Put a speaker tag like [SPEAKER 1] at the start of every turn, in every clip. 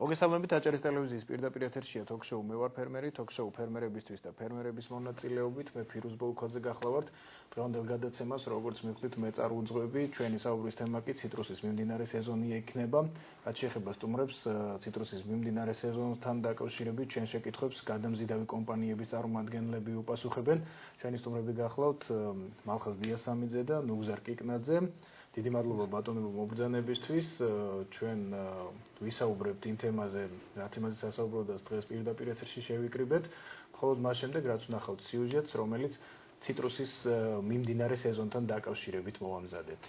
[SPEAKER 1] მოგესალმებით აჭარის ტელევიზიის პირდაპირ ეთერშია თოქ-შოუ მე ვარ ფერმერი, თოქ-შოუ ფერმერებისთვის და ფერმერების მონაწილეობით მე ფირუზ ბოლქაძე გახლავართ. დღევანდელ გადაცემას როგორც მივხვდით მე წარუძღვები, ჩვენი საუბრის თემა კი ციტრუსის მიმდინარე სეზონი იქნება. რაც შეეხება სტუმრებს, ციტრუსის მიმდინარე სეზონთან დაკავშირებით ჩვენ შეკითხვებს გადამზიდავი კომპანიების წარმომადგენლები უპასუხებენ. ჩვენი სტუმრები გახლავთ მალხაზ დიასამიძე და ნუგზარ კიკნაძე. დიდი მადლობა ბატონებო მობრძანებისთვის. ჩვენ ვისაუბრებთ იმ თემაზე, რაც იმაზე სასაუბროდას დღეს პირდაპირ ეთერში შევიკრიბეთ. მხოლოდ მას შემდეგ, რაც ვნახავთ სიუჟეტს, რომელიც ციტრუსის მიმდინარე სეზონთან დაკავშირებით მოვამზადეთ.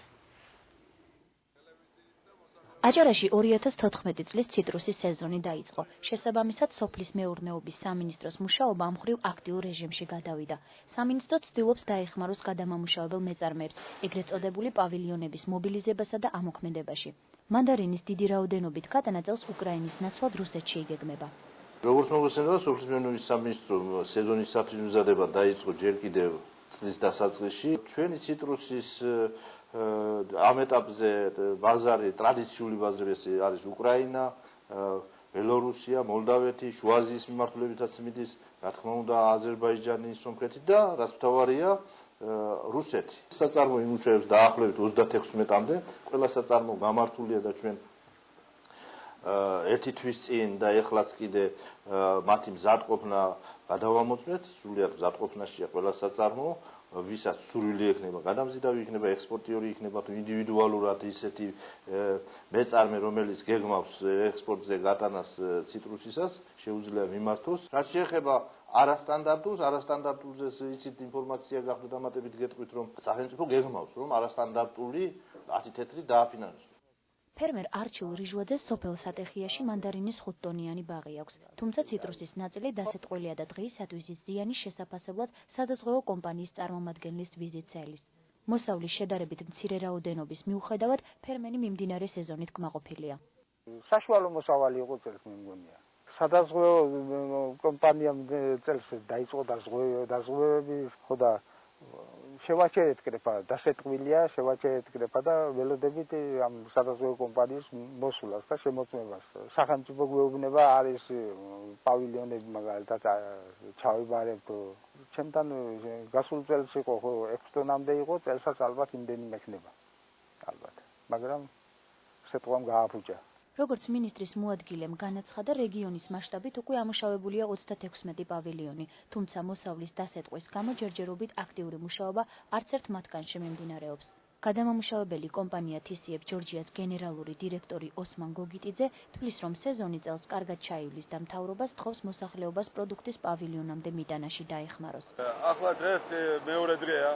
[SPEAKER 2] აჭარაში 2014 წლის ციტრუსის სეზონი დაიწყო. შესაბამისად, სოფლის მეურნეობის სამინისტროს მუშაობა ამ მხრივ აქტიურ რეჟიმში გადავიდა. სამინისტრო ცდილობს დაეხმაროს გადამამუშავებელ მეწარმეებს, ეგრეთ წოდებული პავილიონების მობილიზებასა და ამოქმედებაში. მანდარინის დიდი რაოდენობით გადანაწილს უკრაინის ნაცვლად რუსეთში იგეგმება.
[SPEAKER 3] როგორც მოგესალმება, სოფლის მეურნეობის სამინისტრო სეზონის საფრთხემზადება დაიწყო ჯერ კიდევ წლის დასაწყისში. ჩვენი ციტრუსის ამ ეტაპზე ბაზარი, ტრადიციული ბაზრები არის უკრაინა, ბელორუსია, მოლდავეთი, შუა აზიის მიმართულებითაც მიდის, რა თქმა უნდა, აზერბაიჯანი, სომხეთი და რაც მთავარია, რუსეთი. საწარმო იმუშავებს დაახლოებით 36-მდე, ყველა საწარმო გამართულია და ჩვენ ერთი თვის წინ და ეხლაც კიდე მათი მზადყოფნა გადავამოწმეთ, სრულიად მზადყოფნაშია ყველა საწარმო, ვისაც სურვილი ექნება, გადამზიდავი იქნება, ექსპორტიორი იქნება, თუ ინდივიდუალურად ისეთი მეწარმე, რომელიც გეგმავს ექსპორტზე გატანას ციტრუსისას, შეუძლია მიმართოს. რაც შეეხება არასტანდარტულზე იცით ინფორმაცია გაქვთ დამატებით გეტყვით, რომ სახელმწიფო გეგმავს, რომ არასტანდარტული 10 თეთრი დააფინანსოს.
[SPEAKER 2] ფერმერ არჩილ რიჟვაძეს სოფელ სატეხიაში მანდარინის 5 ტონიანი ბაღი აქვს. თუმცა ციტრუსის ნაწილი დასეტყველია და დღეისათვის ის ზიანის შესაფასებლად სადაზღვევო კომპანიის წარმომადგენლის ვიზიტს ელის. მოსავლის შედარებით მცირე რაოდენობის მიუხედავად, ფერმერი მიმდინარე სეზონით კმაყოფილია.
[SPEAKER 4] საშუალო მოსავალი იყო წელს მე მგონია. სადაზღვევო კომპანიამ წელს დაიწყო დაზღვევები, ხო და შევაჩერეთ კრეფა, დასეტყვილია, შევაჩერეთ კრეფა და ველოდებით ამ სადაზღვევო კომპანიის მოსვლას და შემოწმებას. სახელმწიფო გვეუბნება არის პავილიონები მაგალითად ჩავიბარებთ. ჩემთან გასულ წელს იყო 6 ტონამდე იყო, წელსაც ალბათ იმდენი მექნება. ალბათ. მაგრამ სეტყვამ გააფუჭა.
[SPEAKER 2] როგორც მინისტრის მოადგილემ განაცხადა, რეგიონის მასშტაბით უკვე ამუშავებულია 36 პავილიონი, თუმცა მოსავლის დასეტყვის გამო ჯერჯერობით აქტიური მუშაობა არც ერთ მათგანში მიმდინარეობს. გადამამუშავებელი კომპანია TCF ჯორჯიას გენერალური დირექტორი ოსმან გოგიტიძე თვლის, რომ სეზონი წელს კარგად ჩაივლის და მთავრობას თხოვს მოსახლეობას პროდუქტის პავილიონამდე მიტანაში დაეხმაროს.
[SPEAKER 5] ახლა დღეს მეორე დღეა,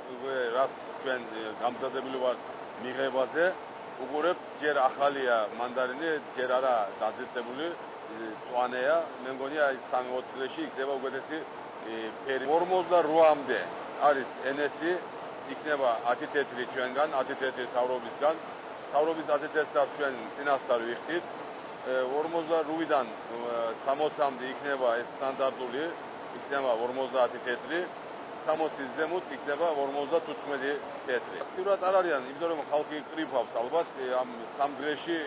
[SPEAKER 5] რაც ჩვენ გამზადებული ვართ მიღებაზე. უყურებ, ჯერ ახალია მანდარინი, ჯერ არა დაზეთებული, წვანეა, მე მგონია 3-4 წლებში იქნება უკეთესი ფერი. 48-მდე არის NS-ი, იქნება 10 თეთრი ჩვენგან, 10 თეთრი თავრობისგან. თავრობის 10 თეთრს ჩვენ წინასწარ ვიხდით. 48-დან 60-მდე იქნება ეს სტანდარტული, იქნება 50 თეთრი. 60-ის ზემოთ იქნება 55 თეთრი. აქტიურად არ არიან, იმიტომ რომ ხალხი კრიფავს ალბათ ამ სამ დღეში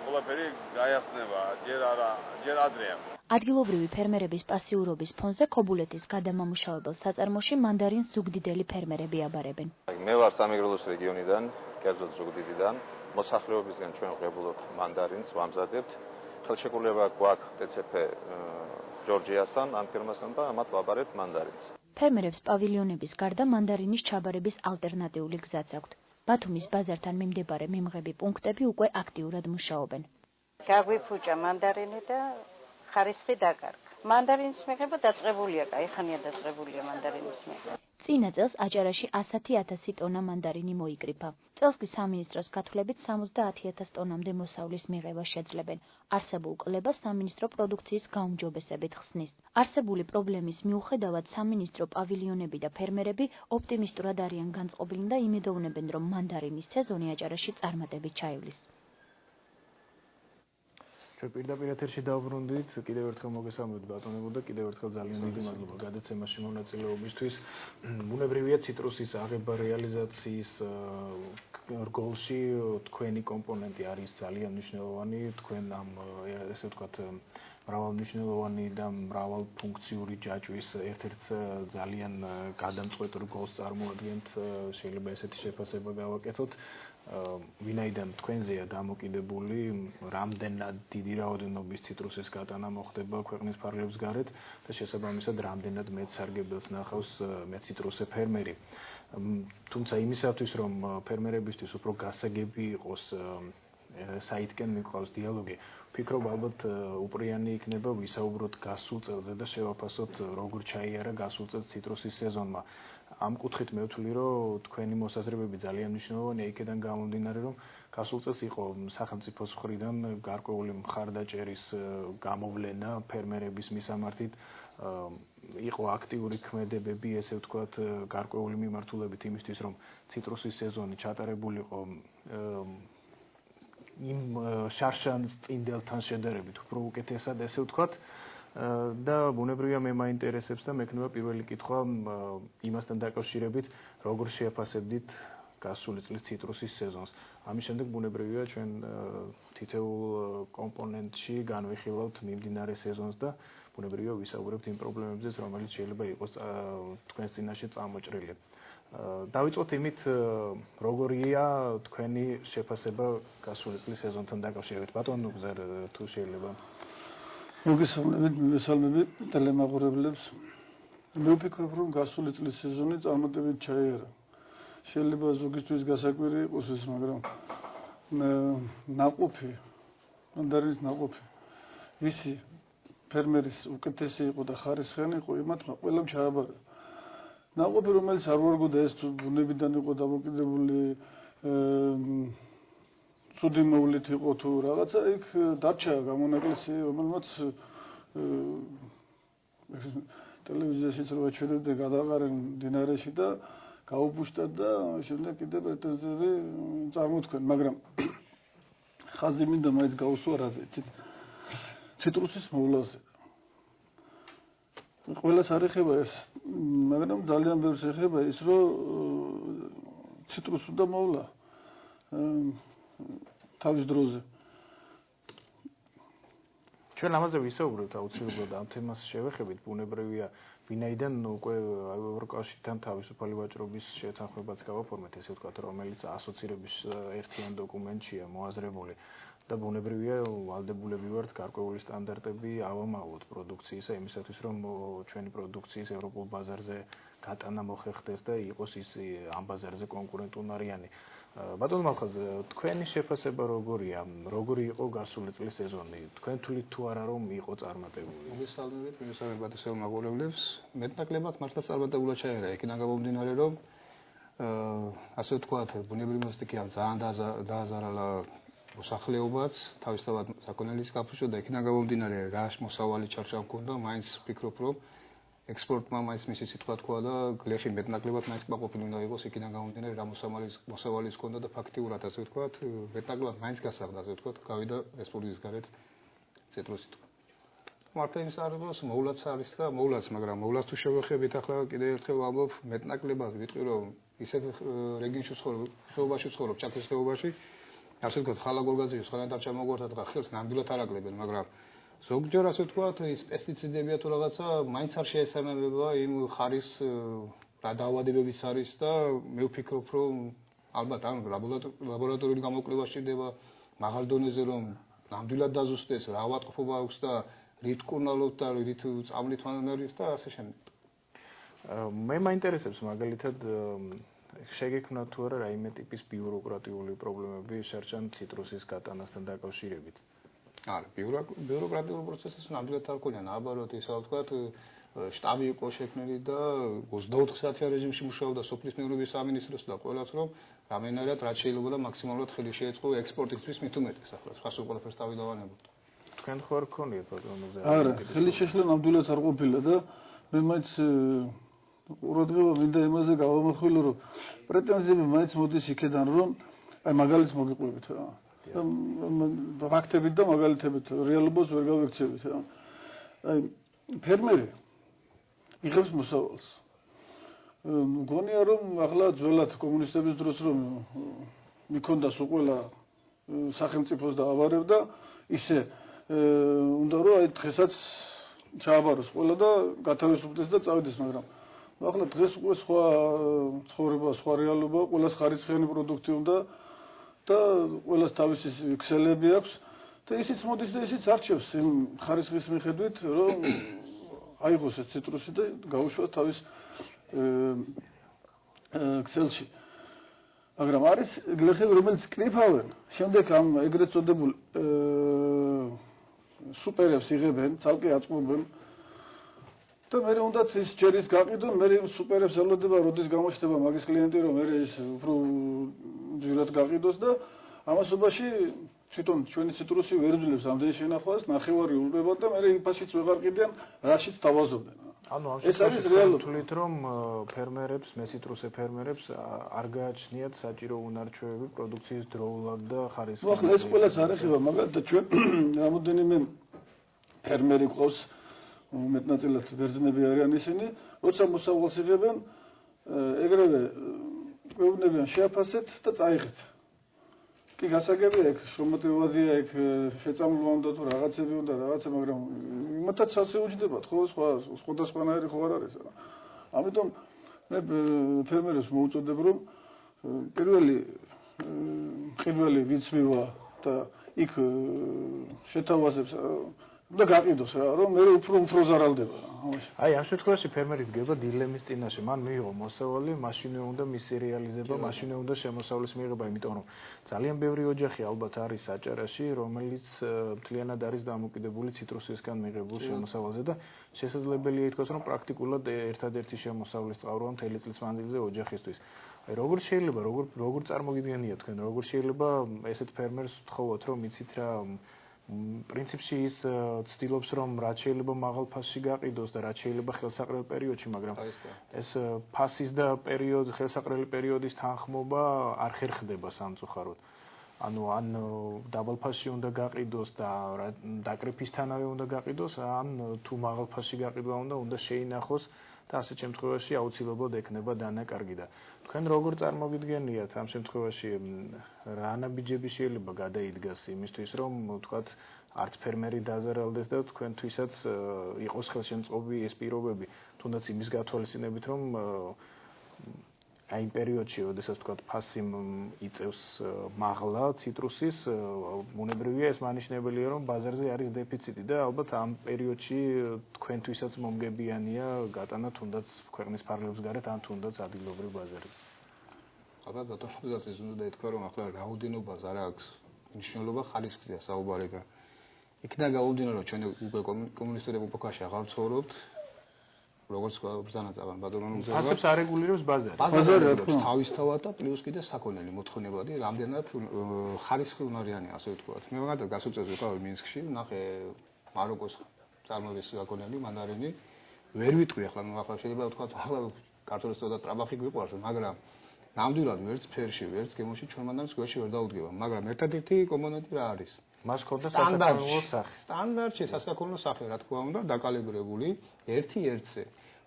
[SPEAKER 5] ყველაფერი გაიხსნება, ჯერ ადრეა.
[SPEAKER 2] ადგილობრივი ფერმერების პასიურობის ფონზე ქობულეთის გადამამუშავებელ საწარმოში მანდარინს ზუგდიდელი ფერმერები აბარებენ.
[SPEAKER 6] მე ვარ სამეგრელოს რეგიონიდან, კერძოდ ზუგდიდიდან. მოსახლეობისგან ჩვენ ვღებულობთ მანდარინს, ვამზადებთ. ხელშეკრულება გვაქვს TCF ჯორჯიასთან, ამ ფირმასთან და ამათ ვაბარებთ მანდარინს.
[SPEAKER 2] ფერმერებს პავილიონების გარდა მანდარინის ჩაბარების ალტერნატიული გზაც აქვთ. ბათუმის ბაზართან მიმდებარე მიმღები პუნქტები უკვე აქტიურად მუშაობენ.
[SPEAKER 7] გაგვიფუჭა მანდარინი და ხარისხი დაკარგა. მანდარინის მიღება დაწყებულია, კაიხანია დაწყებულია მანდარინის მიღება.
[SPEAKER 2] წინა წელს აჭარაში 100.000 ტონა მანდარინი მოიკრიფა. წელს კი სამინისტროს გათვლებით 70.000 ტონამდე მოსავლის მიღება შეძლებენ. არსებულ კლებას სამინისტრო პროდუქციის გაუმჯობესებით ხსნის. არსებული პრობლემის მიუხედავად სამინისტრო პავილიონები და ფერმერები ოპტიმისტურად არიან განწყობილნი და იმედოვნებენ, რომ მანდარინის სეზონი აჭარაში წარმატებით ჩაივლის.
[SPEAKER 1] ჩვენ პირდაპირ ეთერში დავბრუნდით, კიდევ ერთხელ მოგესალმებით ბატონებო და კიდევ ერთხელ ძალიან დიდი მადლობა გადაცემაში მონაწილეობისთვის. ბუნებრივია ციტრუსის აღება რეალიზაციის რგოლში თქვენი კომპონენტი არის ძალიან მნიშვნელოვანი, თქვენ ამ ესე ვთქვათ მრავალმნიშვნელოვანი და მრავალფუნქციური ჯაჭვის ერთ-ერთ ძალიან გადამწყვეტ რგოლს წარმოადგენთ, შეიძლება ესეთი შეფასება გავაკეთოთ. ვინაიდან თქვენზეა დამოკიდებული, რამდენად დიდი რაოდენობის ციტრუსის გატანა მოხდება ქვეყნის ფარგლებს გარეთ და შესაბამისად რამდენად მეტ სარგებელს ნახავს მეციტრუსე ფერმერი. თუმცა იმისათვის, რომ ფერმერებისთვის უფრო გასაგები იყოს საითკენ მიყვავს დიალოგი, ვფიქრობ ალბათ უპრიანი იქნება ვისაუბროთ გასულ წელზე და შევაფასოთ როგორ ჩაიარა გასულ წელს ციტრუსის სეზონმა. ამ კუთხით მე ვთვლი, რომ თქვენი მოსაზრებები ძალიან მნიშვნელოვანია იქედან გამომდინარე, რომ გასულ წელს იყო სახელმწიფოს მხრიდან გარკვეული მხარდაჭერის გამოვლენა ფერმერების მისამართით, იყო აქტიური ქმედებები, ესე ვთქვათ, გარკვეული მიმართულებით იმისთვის, რომ ციტრუსის სეზონი ჩატარებულიყო იმ შარშანის წინდელთან შედარებით უფრო უკეთესად, ესე ვთქვათ. და ბუნებრივია მე მაინტერესებს და მექნება პირველი კითხვა იმასთან დაკავშირებით, როგორ შეაფასებდით გასული წლის ციტრუსის სეზონს. ამის შემდეგ ბუნებრივია ჩვენ თითოეულ კომპონენტში განვიხილავთ მიმდინარე სეზონს და ბუნებრივია ვისაუბრებთ იმ პრობლემებზეც, რომელიც შეიძლება იყოს თქვენს წინაშე წამოჭრილი. დავიწყოთ იმით, როგორია თქვენი შეფასება გასული წლის სეზონთან დაკავშირებით. ბატონო გზარ თუ შეიძლება
[SPEAKER 8] მოგესალმებით ტელემაყურებლებს. მე ვფიქრობ, რომ გასული წლის სეზონი წარმატებით ჩაიარა. შეიძლება ზოგისთვის გასაკვირი იყოს ეს, მაგრამ ნაყოფი, მანდარინის ნაყოფი, ვისი ფერმერის უკეთესი იყო და ხარისხიანი იყო, იმათმა ყველამ ჩააბარა. ნაყოფი, რომელიც არ ვარგოდა, ეს ბუნებიდან იყო დამოკიდებული, ცუდი მოვლით იყო თუ რაღაცა, იქ დარჩა გამონაკლისი, რომელმაც ტელევიზიაშიც რო აჩვენებდნენ, გადაყარენ მდინარეში და გაუბუშტათ და შემდეგ კიდევ პრეტენზიები წარმოთქვენ, მაგრამ ხაზი მინდა მაინც გაუსვა რაზე, ციტრუსის მოვლაზე. ყველას არ ეხება ეს, მაგრამ ძალიან ბევრს ეხება ის, რომ ციტრუსს უნდა მოვლა თავის დროზე.
[SPEAKER 1] ჩვენ ამაზე ვისაუბრებთ აუცილებლად ამ თემას შევეხებით, ბუნებრივია, ვინაიდან უკვე ევროკავშირთან თავისუფალი ვაჭრობის შეთანხმებაც გავაფორმეთ, ესე ვთქვათ, რომელიც ასოცირების ერთიან დოკუმენტშია მოაზრებული და ბუნებრივია ვალდებულები ვართ გარკვეული სტანდარტები ავამალოთ პროდუქციისა იმისათვის, რომ ჩვენი პროდუქციის ევროპულ ბაზარზე გატანა მოხერხდეს და იყოს ის ამ ბაზარზე კონკურენტუნარიანი. ბატონო მალხაზ, თქვენი შეფასება როგორია? როგორი იყო გასული წლის სეზონი? თქვენ თვლით თუ არა რომ იყო წარმატებული?
[SPEAKER 9] მოგესალმებით ისევ მაყურებლებს. მეტნაკლებად მართლა წარმატებულად ჩაიარა, იქიდან გამომდინარე, რომ ასე ვთქვათ, ბუნებრივი მოსტიკია ძალიან დააზარალა მოსახლეობაც, თავისთავად საქონელის გაფუჭდა და იქიდან გამომდინარე, რა მოსავალი ჩარჩა მქონდა, მაინც ვფიქრობ, რომ ექსპორტმა მაინც მისი სიტყვა თქვა და გლეხი მეტნაკლებად მაინც კმაყოფილი უნდა იყოს იქიდან გამომდინარე, რა მოსავალის ჰქონდა და ფაქტიურად ასე ვთქვათ, მეტნაკლებად მაინც გასაღდა, ასე ვთქვათ, გავიდა რესპუბლიკის გარეთ ციტრუსი. მართლა ის არის, რომ მოვლაც არის და მოვლაც, მაგრამ მოვლაც თუ შევეხებით ახლა კიდევ ერთხელ ვამბობ, მეტნაკლებად ვიტყვი, რომ ისეთ რეგიონში ვცხოვრობ, ხეობაში ვცხოვრობ, ჩაქვის ხეობაში, ასე ვთქვათ, ხალა გორგაზიის ხალხთან ჩამოგვარდა და ხელს ნამდვილად არ აკლებენ, მაგრამ ზოგჯერ ასე ვთქვათ, ის პესტიციდებია თუ რაღაცა მაინც არ შეესაბამება იმ ხარის რა დაავადებებიც არის და მე ვფიქრობ, რომ ალბათ ამ ლაბორატორიული გამოკვლევა სჭირდება მაღალ დონეზე, რომ ნამდვილად დაზუსტდეს რა ავადმყოფობა აქვს და რით კურნალობთ და რით წამლით არის და ასე შემდეგ.
[SPEAKER 1] მე მაინტერესებს მაგალითად შეგექმნა თუ არა რაიმე ტიპის ბიუროკრატიული პრობლემები შერჩან ციტრუსის გატანასთან დაკავშირებით.
[SPEAKER 9] არა, ბიუროკრატიული პროცესის ნამდვილად არ ქონია, наоборот, ისა ვთქვათ, штаბი იყო შექმნილი და 24 საათიან რეჟიმში მუშაობდა სოფლის მეურნეობის სამინისტროს და ყველას რომ რამენერად რაც შეიძლება და მაქსიმალურად ხელი შეეწყო ექსპორტისთვის მით უმეტეს ახლა სხვა სულ ყველაფერს დავიდავანებოთ.
[SPEAKER 1] თქვენ ხარ გქონიათ ბატონო მზე?
[SPEAKER 8] არა, ხელი შეშლა ნამდვილად არ ყოფილა და მე მაინც ყურადღება მინდა იმაზე გავამახვილო, რომ პრეტენზიები მაინც მოდის იქედან, რომ აი მაგალითს მოგიყვებით რა. ფაქტებით და მაგალითებით რეალობას ვერ გავიქცევით. აი ფერმერი იღებს მოსავალს. მგონია რომ ახლა ძველად კომუნისტების დროს რომ მიქონდა სულ ყველა სახელმწიფოს დაავარებდა, ისე უნდა რომ აი დღესაც ჩააბაროს ყველა და გათავისუფლდეს და წავიდეს, მაგრამ ახლა დღეს უკვე სხვა ცხოვრება, სხვა რეალობა, ყველას ხარისხიანი პროდუქტი უნდა და ყველას თავისი ქსელები აქვს და ისიც მოდის და ისიც არჩევს იმ ხარისხის მიხედვით, რომ აიღოს ეს ციტრუსი და გაუშვას თავის ქსელში. მაგრამ არის გლეხები, რომელიც კრიფავენ, შემდეგ ამ ეგრეთ წოდებულ სუპერებს იღებენ, ცალკე აწყობენ და მე უნდათ ის ჯერის გაყიდონ, მე სუპერებს ელოდება, როდის გამოჩნდება მაგის კლიენტი, რომ მე ის უფრო ძირად გაყიდოს და ამასობაში თვითონ ჩვენი ციტრუსი ვერ ძლებს ამდენი შენახვას, ნახევარი ულბება და მე ფასიც ვეღარ ყიდიან, რაშიც თავაზობდნენ.
[SPEAKER 1] ანუ ამ
[SPEAKER 8] ეს არის რეალობა.
[SPEAKER 1] თulit რომ ფერმერებს, მეციტრუსე ფერმერებს არ გააჩნიათ საჭირო უნარჩვევები პროდუქციის დროულად და ხარისხით.
[SPEAKER 8] ახლა ეს ყველას არ ეხება, მაგალითად ჩვენ რამოდენიმე ფერმერი ყავს, მეტნაწილად ბერძნები არიან ისინი, როცა მოსავალს იღებენ, ეგრევე გვეუბნებიან შეაფასეთ და წაიღეთ. კი გასაგებია ეგ შრომატევადია, ეგ შეწამლვა უნდა თუ რაღაცები უნდა რაღაცა, მაგრამ იმათაც ასე უჯდებათ, ხო, სხვადასხვანაირი ხო არ არის. ამიტომ მე ფერმერებს მოუწოდებ, რომ პირველი ვიცმივა და იქ შეთავაზებს და გაყიდოს რა, რომ მე უფრო ზარალდება.
[SPEAKER 1] აი, ამ შემთხვევაში ფერმერი დგება დილემის წინაშე. მან მიიღო მოსავალი, მაშინვე უნდა მისი რეალიზება, მაშინვე უნდა შემოსავლის მიღება, იმიტომ რომ ძალიან ბევრი ოჯახი ალბათ არის საჭარაში, რომელიც მთლიანად არის დამოკიდებული ციტრუსისგან მიღებულ შემოსავალზე და შესაძლებელია ითქვას, რომ პრაქტიკულად ერთადერთი შემოსავლის წყაროა მთელი წლის მანძილზე ოჯახისთვის. აი, როგორ შეიძლება, როგორ წარმოგიდგენია თქვენ, როგორ შეიძლება ესეთ ფერმერს ვთხოვოთ, რომ იცით რა პრინციპში ის ცდილობს რომ რაც შეიძლება მაღალ ფასში გაყიდოს და რაც შეიძლება ხელსაყრელ პერიოდში, მაგრამ ეს ფასის და ხელსაყრელი პერიოდის თანხმობა არ ხერხდება სამწუხაროდ. ანუ ან დაბალ ფასში უნდა გაყიდოს და დაკრიფისთანავე უნდა გაყიდოს, ან თუ მაღალ ფასში გაყიდვა უნდა შეინახოს და ასეთ შემთხვევაში აუცილებლად ექნება დანაკარგი და თქვენ როგორ წარმოგიდგენიათ ამ შემთხვევაში რა ნაბიჯები შეიძლება გადაიდგას იმისთვის რომ თქვათ არც ფერმერი დაზარალდეს და თქვენთვისაც იყოს ხელშემწყობი ეს პირობები თუნდაც იმის გათვალისწინებით რომ აი იმ პერიოდში, როდესაც თქვათ ფასი იწევს მაღლა ციტრუსის, ბუნებრივია ეს მანიშნებელია, რომ ბაზარზე არის დეფიციტი და ალბათ ამ პერიოდში თქვენთვისაც მომგებიანია გატანა თუნდაც ქვეყნის ფარგლებს გარეთ, ან თუნდაც ადგილობრივ ბაზარზე.
[SPEAKER 9] ალბათ ბატონობაც ეს უნდა ითქვა, რომ ახლა რაოდენობაზე არ აქვს მნიშვნელობა, ხარისხზეა საუბარი და იქიდან გამომდინარე, რომ ჩვენ უკვე კომუნისტურ ეპოქაში აღარ ვცხოვრობთ. როგორც ბრძანა წავან ბატონო
[SPEAKER 1] ფასებს არეგულირებს ბაზარი.
[SPEAKER 9] ბაზარი თავისთავად და პლუს კიდე საქონელი მოთხოვნებადი, რამდენად ხარისხი უნარიანი, ასე ვთქვათ. მე მაგალითად გასულ წელს ვიყავი მინსკში, ნახე მაროკოს წარმოების საქონელი, მანდარინი. ვერ ვიტყვი ახლა, ახლა შეიძლება ვთქვათ, ახლა კარტოლის და ტრაბახი გვიყვარს, მაგრამ ნამდვილად ვერც ფერში, ვერც გემოში ჩვენ მანდარინს გვერდში ვერ დაუდგება, მაგრამ ერთადერთი კომპონენტი რა არის?
[SPEAKER 1] მას ხონდა სასაქონლო სახე.
[SPEAKER 9] სტანდარტში სასაქონლო სახე, რა თქმა უნდა, დაკალიბრებული ერთი-ერთზე.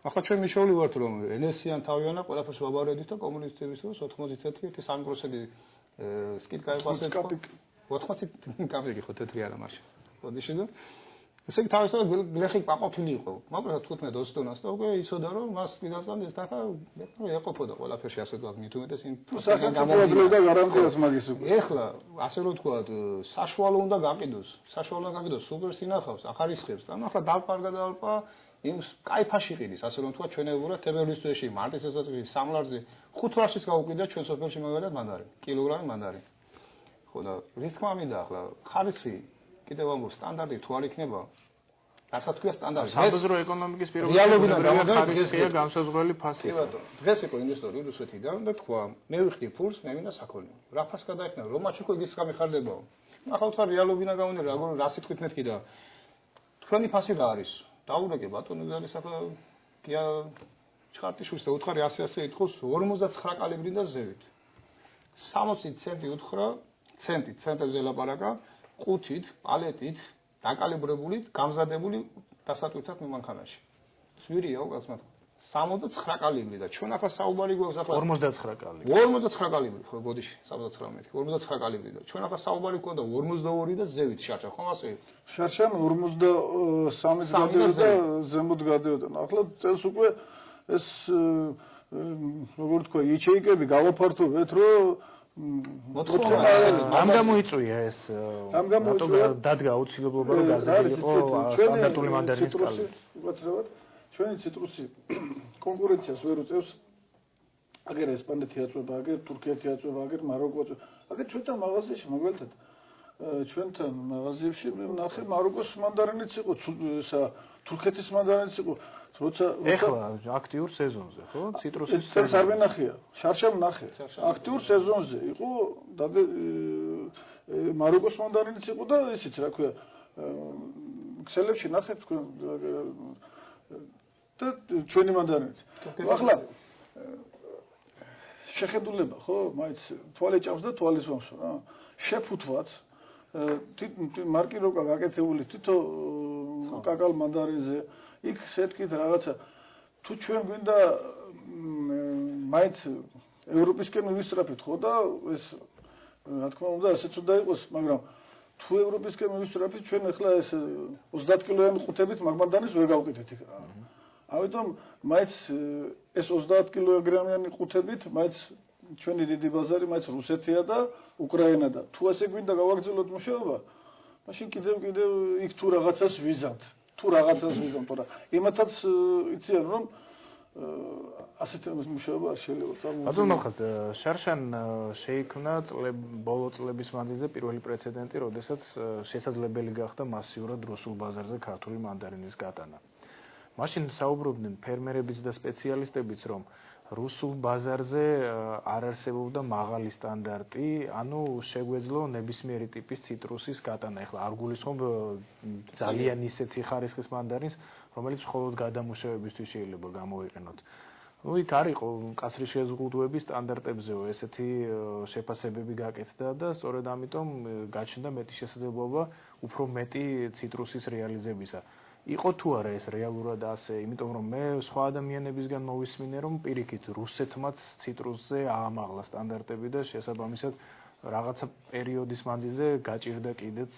[SPEAKER 9] ახლა ჩვენ მიშოვლი ვართ, რომ NS-იან თავიანა ყველაფერს ვაბარებდით და კომუნისტების დროს 91-3% სკიდკა იყო ასე 80 კაპიკი ხო თეთრი არა მაშინ. ოდიში და ესე იგი თავისთავად გლეხი გაყოფილი იყო. მაგრამ 15-20 ტონას და უკვე იცოდა რომ მას კიდასთან ეს თანხა ეყოფოდა ყველაფერში ასე ვთქვათ, მით უმეტეს იმ
[SPEAKER 8] სახელმწიფო და გარანტიას მაგის უკვე.
[SPEAKER 9] ეხლა ასე რომ ვთქვათ, საშუალო უნდა გაყიდოს. საშუალო უნდა გაყიდოს, სუპერ სინახავს, ახარისხებს. ანუ ახლა დალპა იმ кайფაში ყიდის, ასე რომ ვთქვათ, ჩვენებურად თებერვლის თვეში, მარტის დასაწყისში, სამლარზე 5 ლარშიც გაუყიდა ჩვენ სოფელში მაგალითად მანდარი, კილოგრამი მანდარი. ხო და რის თქმა მინდა ახლა ხარისხი კიდევ ამბობ სტანდარტი თუ არ იქნება რასაც თქვია სტანდარტი
[SPEAKER 1] საბაზრო ეკონომიკის პირობებში ხარისხია განსაზღვრელი ფასი.
[SPEAKER 9] კი ბატონო, დღეს იყო ინვესტორი რუსეთიდან და თქვა, მე ვიხდი ფულს, მე მინდა საქონელი. რა ფას გადაიქნა, რომ მათ უკვე ის გამიხარდებაო. ახლა თქვა რეალობინა გამონდა, რა სიტყვით მეთქი და თქვენი ფასი რა არის? დაურეკე ბატონო არის ახლა გია ჩხარტიშვილს და უთხარი 100 იტყოს 59 კალიბრიდან ზევით. 60 ცენტი უთხრა ცენტრზე ლაპარაკა, ყუთით, პალეტით, დაკალიბრებული, გამზადებული დასატვირთად მემანქანაში. ზვირიაო გასმათ. 69 კალიბრი და ჩვენ ახლა საუბარი გვაქვს ახლა
[SPEAKER 1] 59 კალიბრი.
[SPEAKER 9] 59 კალიბრი ხო გოდიში 79 59 კალიბრი და ჩვენ ახლა საუბარი გვქონდა 42 და ზევით შარშა ხომ ასე?
[SPEAKER 8] შარშან 53-ით გადავიდა და ზემოთ გადავიდა. ახლა წელს უკვე ეს როგორ თქვა იჩეიკები გავაფართოვეთ რომ
[SPEAKER 1] ამ გამოიწვია ეს დადგა აუცილებლობა რომ გაზრდილიყო სტანდარტული მანდარინის კალიბრი.
[SPEAKER 8] უბრალოდ ჩვენი ციტრუსი კონკურენციას ვერ უწევს. აგერ ესპანეთი აწვება, აგერ თურქეთი აწვება, აგერ მაროკო აწვება. აგერ ჩვენთან მაღაზიაში მაგალითად ჩვენთან მაღაზიებში ნახე მაროკოს მანდარინიც იყო, თურქეთის მანდარინიც იყო. როცა
[SPEAKER 1] ეხლა აქტიურ სეზონზე, ხო? ციტრუსის
[SPEAKER 8] წელს არ ვენახია. შარშამ ნახე. აქტიურ სეზონზე იყო მაროკოს მანდარინიც იყო და ისიც რა ქვია ქსელებში ნახე თქვენ და ჩვენი მანდარინიც. ახლა შეხედულება ხო, მაინც თვალე ჭამს და თვალის მომსო რა. შეფუთვაც მარკიროვკა გაკეთებული თითო კაკალ მანდარინზე იქ შეთქით რაღაცა თუ ჩვენ გვინდა მაინც ევროპისკენ მივისწრაფით ხო და ეს რა თქმა უნდა ასეც უნდა იყოს, მაგრამ თუ ევროპისკენ მივისწრაფით ჩვენ ახლა ეს 30 კილოიანი ყუთებით მაგმანდანის ვერ გავყიდეთ იქ რა. ამიტომ მაინც ეს 30 კილოგრამიანი ყუთებით მაინც ჩვენი დიდი ბაზარი მაინც რუსეთია და უკრაინა და თუ ასე გვინდა გავაგრძელოთ მუშაობა, მაშინ კიდევ იქ თუ რაღაცას ვიზამთ. თორე იმათაც იციან რომ ასეთ მუშაობა არ შეიძლება წარმოიდგინოს.
[SPEAKER 1] ბატონო მახაზ, შარშან შეიქმნა ბოლო წლების მანძილზე პირველი პრეცედენტი, როდესაც შესაძლებელი გახდა მასიურად რუსულ ბაზარზე ქართული მანდარინის გატანა. მაშინ საუბრობდნენ ფერმერებიც და სპეციალისტებიც, რომ რუსულ ბაზარზე არ არსებობდა მაღალი სტანდარტი, ანუ შეგვეძლო ნებისმიერი ტიპის ციტრუსის გატანა. ეხლა არ გულისხმობ ძალიან ისეთი ხარისხის მანდარინს, რომელიც მხოლოდ გადამუშავებისთვის შეიძლება გამოვიყენოთ. ნუ იქ არ იყო მკაცრი შეზღუდვები სტანდარტებზეო, ესეთი შეფასებები გაკეთდა და სწორედ ამიტომ გაჩნდა მეტი შესაძლებლობა უფრო მეტი ციტრუსის რეალიზებისა. იყო თუ არა ეს რეალურად ასე, იმიტომ რომ მე სხვა ადამიანებისგან მოვისმინე რომ პირიქით რუსეთმაც ციტრუსზე აამაღლა სტანდარტები და შესაბამისად რაღაცა პერიოდის მანძილზე გაჭირდა კიდეც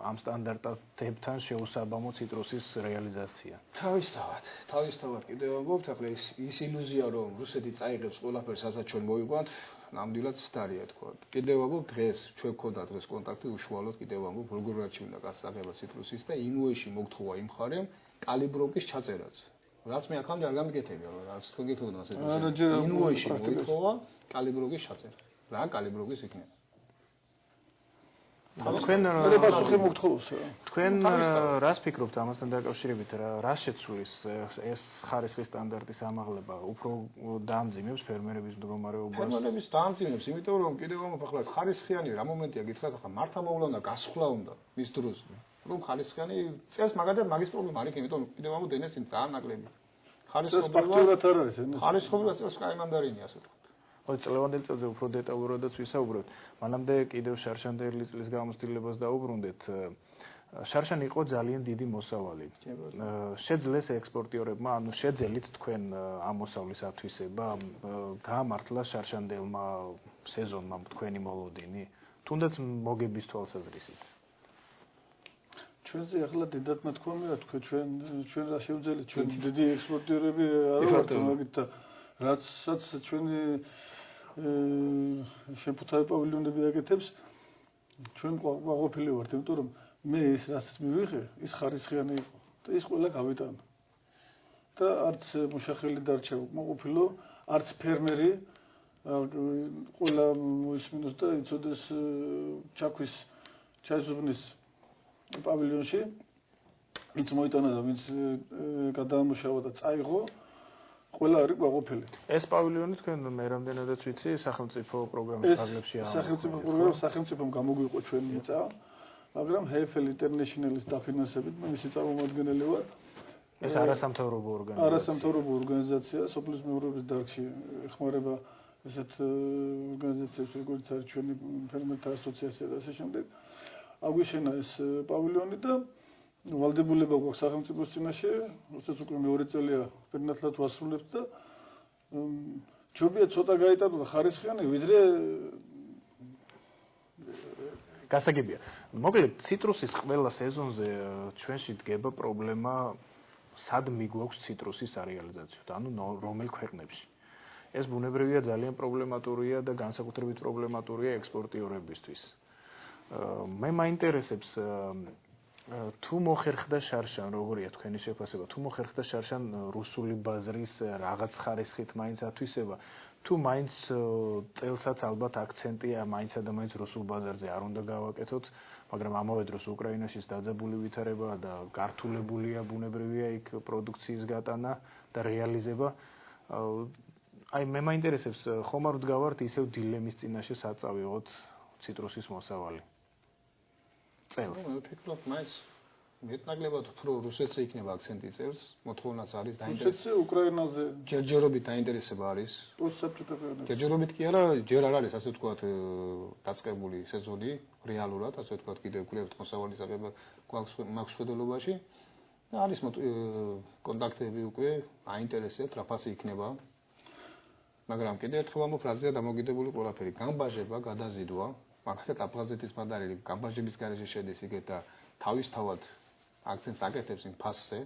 [SPEAKER 1] ამ სტანდარტებთან შეუსაბამო ციტრუსის რეალიზაცია.
[SPEAKER 9] თავისთავად კიდევ ამბობთ, ახლა ის ილუზია რომ რუსეთი წაიღებს ყველაფერს, რასაც ჩვენ მოვიყვანთ, ნამდვილად ცდარია თქვა. კიდევ ამბობ დღეს ჩვენ გქონდა დღეს კონტაქტი უშუალოდ კიდევ ამბობ როგორ გაჩვენდა გასაღება ციტრუსის და ინუეში მოგთხოვა იმ ხარემ კალიბროკის ჩაწერაც. რაც მე აქამდე არ გამიგეთებია, რაც თქვენ გითხოვდა ასე. ინუეში მოგთხოვა კალიბროკის ჩაწერა. რა კალიბროკის იქნება.
[SPEAKER 1] თქვენ რას ფიქრობთ ამასთან დაკავშირებით, რა შეცვლის ეს ხარისხის სტანდარტის ამაღლება უფრო დაამძიმებს ფერმერების მდგომარეობას?
[SPEAKER 9] ფერმერების დაამძიმებს, იმიტომ რომ კიდევ ამ ახლა ხარისხიანი რა მომენტია გითხრათ, ახლა მართა მოვლა უნდა, გასხლა უნდა მის დროს. რომ ხარისხიანი წელს მაგალითად მაგის პრობლემა არ იქნება, იმიტომ რომ კიდევ ამ დენესინ ძალიან ნაკლები.
[SPEAKER 8] ხარისხობრივად არ არის,
[SPEAKER 9] ხარისხობრივად წელს კაი მანდარინია ასე.
[SPEAKER 1] ოღონდ წლევანდელ წელზე უფრო დეტალურადაც ვისაუბროთ. მანამდე კიდევ შარშანდელი წლის გამოცდილებას დაუბრუნდეთ. შარშანი იყო ძალიან დიდი მოსავალი. შეძლეს ექსპორტიორებმა, ანუ შეძელით თქვენ ამ მოსავლის ათვისება, გაამართლა შარშანდელმა სეზონმა თქვენი მოლოდინი, თუნდაც მოგების თვალსაზრისით.
[SPEAKER 8] ჩვენზე ახლა დიდად ნათქვამია თქვენ ჩვენ რა შევძელით, ჩვენ დიდი ექსპორტიორები არ ვართ, მაგით რაცაც ჩვენი შეფუთავი პავილიონები აკეთებს, ჩვენ ყვაყოფილი ვართ, იმიტომ რომ მე ის რასაც მივიღე, ის ხარისხიანი იყო და ის ყველა გავიტანა. და არც მუშახელი დარჩა უკმაყოფილო, არც ფერმერი ყველა მოისმინოს და იცოდეს ჩაქვის ჩაიზუბნის პავილიონში, ვინც მოიტანა და ვინც გადაამუშავა და წაიღო, ყველა არის ყვაყოფილი.
[SPEAKER 1] ეს პავილიონი თქვენ მე რამდენადაც ვიცი, სახელმწიფო პროგრამის ფარგლებში
[SPEAKER 8] არის. სახელმწიფომ გამოგვიყო ჩვენი მიწა, მაგრამ Hefel International-ის დაფინანსებით მე მისი წარმომადგენელი ვარ.
[SPEAKER 1] ეს არასამთავრობო ორგანიზაცია.
[SPEAKER 8] არასამთავრობო ორგანიზაცია, სოფლის მეურნეობის დარგში ეხმარება ესეთ ორგანიზაციებს, როგორც არის ჩვენი ფერმერთა ასოციაცია და ასე შემდეგ. აგვიშენა ეს პავილიონი და ვალდებულება გვაქვს სახელმწიფოს წინაშე, როდესაც უკვე მეორე წელია პირნათლად ვასრულებთ და ჯობია ცოტა გაიტანოთ ხარისხიანი, ვიდრე
[SPEAKER 1] გასაგებია. მოკლედ, ციტრუსის ყველა სეზონზე ჩვენში დგება პრობლემა, სად მიგვაქვს ციტრუსის სარეალიზაციო, ანუ რომელ ქვეყნებში. ეს ბუნებრივია ძალიან პრობლემატურია და განსაკუთრებით პრობლემატურია ექსპორტიორებისთვის. მე მაინტერესებს თუ მოხერხდა შარშან, როგორია თქვენი შეფასება, თუ მოხერხდა შარშან რუსული ბაზრის რაღაც ხარისხით მაინც ათვისება, თუ მაინც წელსაც ალბათ აქცენტია მაინცა და მაინც რუსულ ბაზარზე არ უნდა გავაკეთოთ, მაგრამ ამავე დროს უკრაინაში დაძაბული ვითარება და გართულებულია ბუნებრივია იქ პროდუქციის გატანა და რეალიზება. აი მე მაინტერესებს ხომ არ ვდგავართ ისევ დილემის წინაშე საწავიღოთ ციტრუსის მოსავალი. წელს.
[SPEAKER 9] მე ვფიქრობ, მაინც მეტნაკლებად უფრო რუსეთზე იქნება აქცენტი წელს, მოთხოვნაც არის დაინტერესება.
[SPEAKER 8] რუსეთზე, უკრაინაზე
[SPEAKER 9] ჯერჯერობით დაინტერესება არის. ჯერჯერობით კი არა, ჯერ არ არის ასე ვთქვათ დაწყებული სეზონი რეალურად, ასე ვთქვათ კიდევ ვკლებთ მოსავალის აღება მაქვს ხედელობაში. და არის კონტაქტები უკვე აინტერესებთ რა ფასი იქნება. მაგრამ კიდევ ერთხელ ამ ფრაზეა დამოკიდებული ყველაფერი. გამბაჟება, გადაზიდვა მაგალითად აფხაზეთის მანდარინი გამბაჟების გარეშე შედის იქეთ და თავისთავად აქცენტს აკეთებს იმ ფასზე.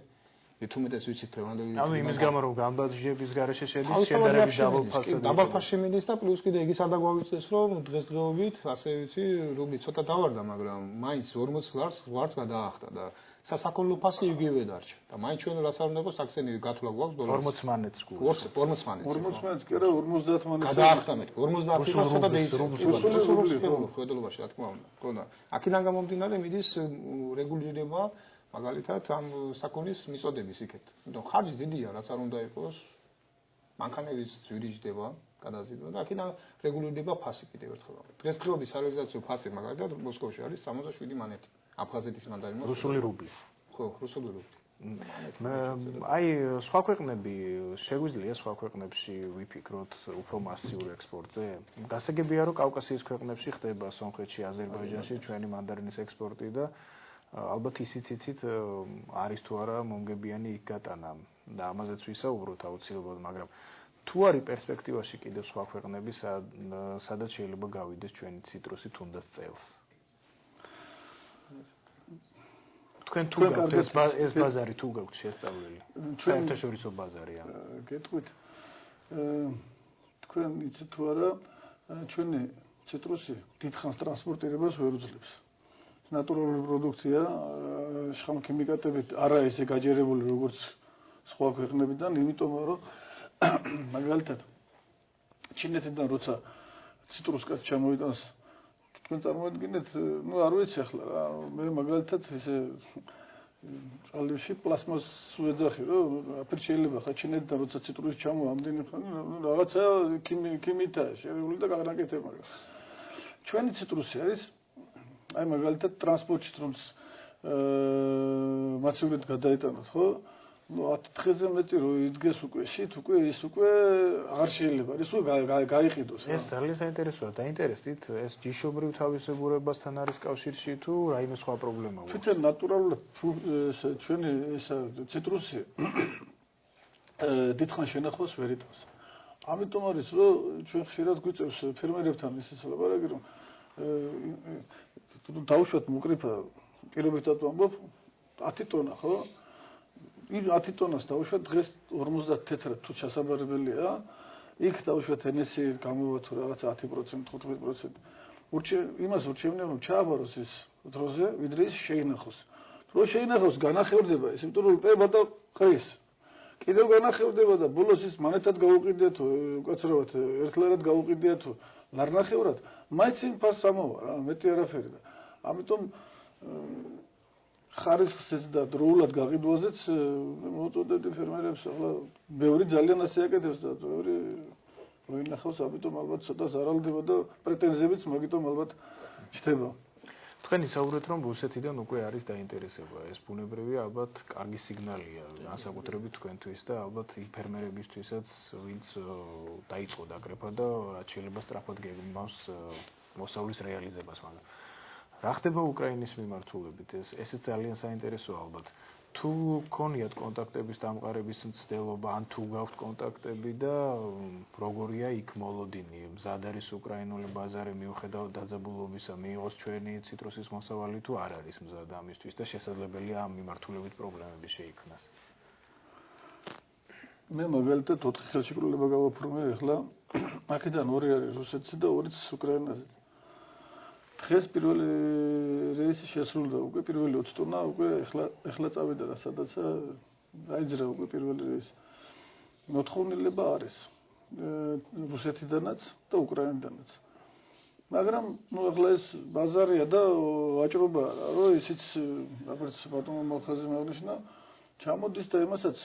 [SPEAKER 9] მithumetes ვიცით თევანდელი.
[SPEAKER 1] ანუ იმის გამო რომ გამბაჟების გარეშე შედის შედარებით დაბალ ფასზე.
[SPEAKER 9] დაბალ ფასში მიდის და პლუს კიდე იგიც არ დაგვავიწყდეს რომ დღესდღეობით ასე ვიცი რუბლი ცოტა დავარდა, მაგრამ მაინც 40 ლარს გადაახტა და სასაქონლო ფასი იგივე დარჩა. და მაინც ჩვენ რაც არ უნდა იყოს აქცენტი გათვლა გვაქვს დოლარს.
[SPEAKER 1] 40 მანეთს გულ.
[SPEAKER 9] 40 მანეთს.
[SPEAKER 8] 40 მანეთს კი არა 50 მანეთს.
[SPEAKER 9] გადაახტა მე 50 ლარს ცოტა დაიწყო. ხედელობაში რა თქმა უნდა. ქონდა. აქედან გამომდინარე მიდის რეგულირება მაგალითად ამ საქონლის მიწოდების იქეთ. იმიტომ ხარჯი დიდია, რაც არ უნდა იყოს. მანქანების ძვირიჯდება, გადაზიდვა და აქედან რეგულირდება ფასი კიდევ ერთხელ. დღესდღეობის სარეალიზაციო ფასი მაგალითად მოსკოვში არის 67 მანეთი. აფხაზეთის მანდარინი.
[SPEAKER 1] რუსული რუბლი.
[SPEAKER 9] ხო, რუსული რუბლი.
[SPEAKER 1] აი, სხვა ქვეყნები შეგვიძლია სხვა ქვეყნებში ვიფიქროთ უფრო მასიურ ექსპორტზე? გასაგებია რომ კავკასიის ქვეყნებში ხდება სომხეთში, აზერბაიჯანში ჩვენი მანდარინის ექსპორტი და ალბათ ისიც იცით არის თუ არა მომგებიანი იქ გატანა და ამაზეც ვისაუბროთ აუცილებლად, მაგრამ თუ არის პერსპექტივაში კიდევ სხვა ქვეყნები, სადაც შეიძლება გავიდეს ჩვენი ციტრუსი თუნდაც წელს. თქვენ თუ გაქვთ ეს ბაზარი თუ გაქვთ შესწავლილი? საერთაშორისო ბაზარია.
[SPEAKER 8] გეტყვით. თქვენ იცით თუ არა, ჩვენი ციტრუსი დიდხანს ტრანსპორტირებას ვერ უძლებს. ნატურალური პროდუქცია, შხამქიმიკატებით არა ესე გაჯერებული როგორც სხვა ქვეყნებიდან, იმიტომ რომ მაგალითად ჩინეთიდან როცა ციტრუსკაც ჩამოიტანს, თქვენ წარმოედგინეთ, ну არ ვიცი ახლა რა, მე მაგალითად ესე ჭალებში პლასმასს ვეძახი, რომ აფერ შეიძლება ხა ჩინეთიდან როცა ციტრუსი ჩამო ამდენი ხანი, რაღაცა ქიმიითაა შერეული და გაგნაკეთება, მაგრამ ჩვენი ციტრუსი არის აი მაგალითად ტრანსპორტში თუნდაც მასიურად გადაიტანოთ, ხო? ну 10 დღეზე მეტი რო იდგეს უკვე შით, უკვე ის უკვე აღარ შეიძლება, ის უკვე გაიყიდოს.
[SPEAKER 1] ეს ძალიან საინტერესოა, დაინტერესდით, ეს ჯიშობრივ თავისებურებასთან არის კავშირში თუ რაიმე სხვა პრობლემაა?
[SPEAKER 8] თვითონ ნატურალურად ჩვენი ესა ციტრუსი დიდხანს შენახვას ვერ იტანს. ამიტომ არის რომ ჩვენ ხშირად გვიწევს ფერმერებთან ისიც ლაპარაკი რომ დავუშვათ მოკრიფა პირობითად ვამბობ 10 ტონა ხო? 10 ტონას დავუშვათ დღეს 50 თეთრად თუ ჩასაბარებელია, იქ დავუშვათ NSE გამოვა თუ რაღაც 10%, 15%. იმას ურჩევნია რომ ჩააბაროს ის დროზე, ვიდრე ის შეინახოს. რო შეინახოს განახევრდება ის, იმიტომ რომ პება და ყრის. კიდევ განახევრდება და ბოლოს ის მანეთად გაუყიდია თუ უკაცრავად ერთლარად გაუყიდია თუ ლარნახევრად, მაინც იმ ფასს ამოვა რა, მეტი არაფერი და ამიტომ ხარისხს და დროულად გაყიდვაზეც მოუწოდებდი ფერმერებს, ახლა ბევრი ძალიან ასე აკეთებს და ბევრი როინახავს, ამიტომ ალბათ ცოტა ზარალდება და პრეტენზიებიც მაგიტომ ალბათ ჩდება.
[SPEAKER 1] თქვენ ისაუბრეთ, რომ რუსეთიდან უკვე არის დაინტერესება. ეს ბუნებრივია, ალბათ კარგი სიგნალია, განსაკუთრებით თქვენთვის და ალბათ იმ ფერმერებისთვისაც, ვინც დაიწყო დაკრეფა და რაც შეიძლება სწრაფად გეგმავს მოსავლის რეალიზებას, მაგრამ რა ხდება უკრაინის მიმართულებით? ესეც ძალიან საინტერესოა ალბათ. თუ გქონიათ კონტაქტების დამყარების მცდელობა, ან თუ გაქვთ კონტაქტები და როგორია იქ მოლოდინი? მზად არის უკრაინული ბაზარი მიუხედავად დაძაბულობისა, მიიღოს ჩვენი ციტრუსის მოსავალი თუ არ არის მზად ამისთვის და შესაძლებელია ამ მიმართულებით პრობლემები შეიქმნას?
[SPEAKER 8] მე მაგალითად 4 ხელშეკრულება გავაფორმე ახლა. აქედან 2 არის რუსეთზე და 2-იც უკრაინაზე. დღეს პირველი რეისი შესრულდა, უკვე პირველი 20 ტონა, უკვე ახლა წავიდა და სადაცა დაიძრა უკვე პირველი რეისი. მოთხოვნილება არის რუსეთიდანაც და უკრაინიდანაც. მაგრამ ნუ ახლა ეს ბაზარია და ვაჭრობა არა, რომ ისიც როგორც ბატონო მოხაზი აღნიშნა, ჩამოდის და იმასაც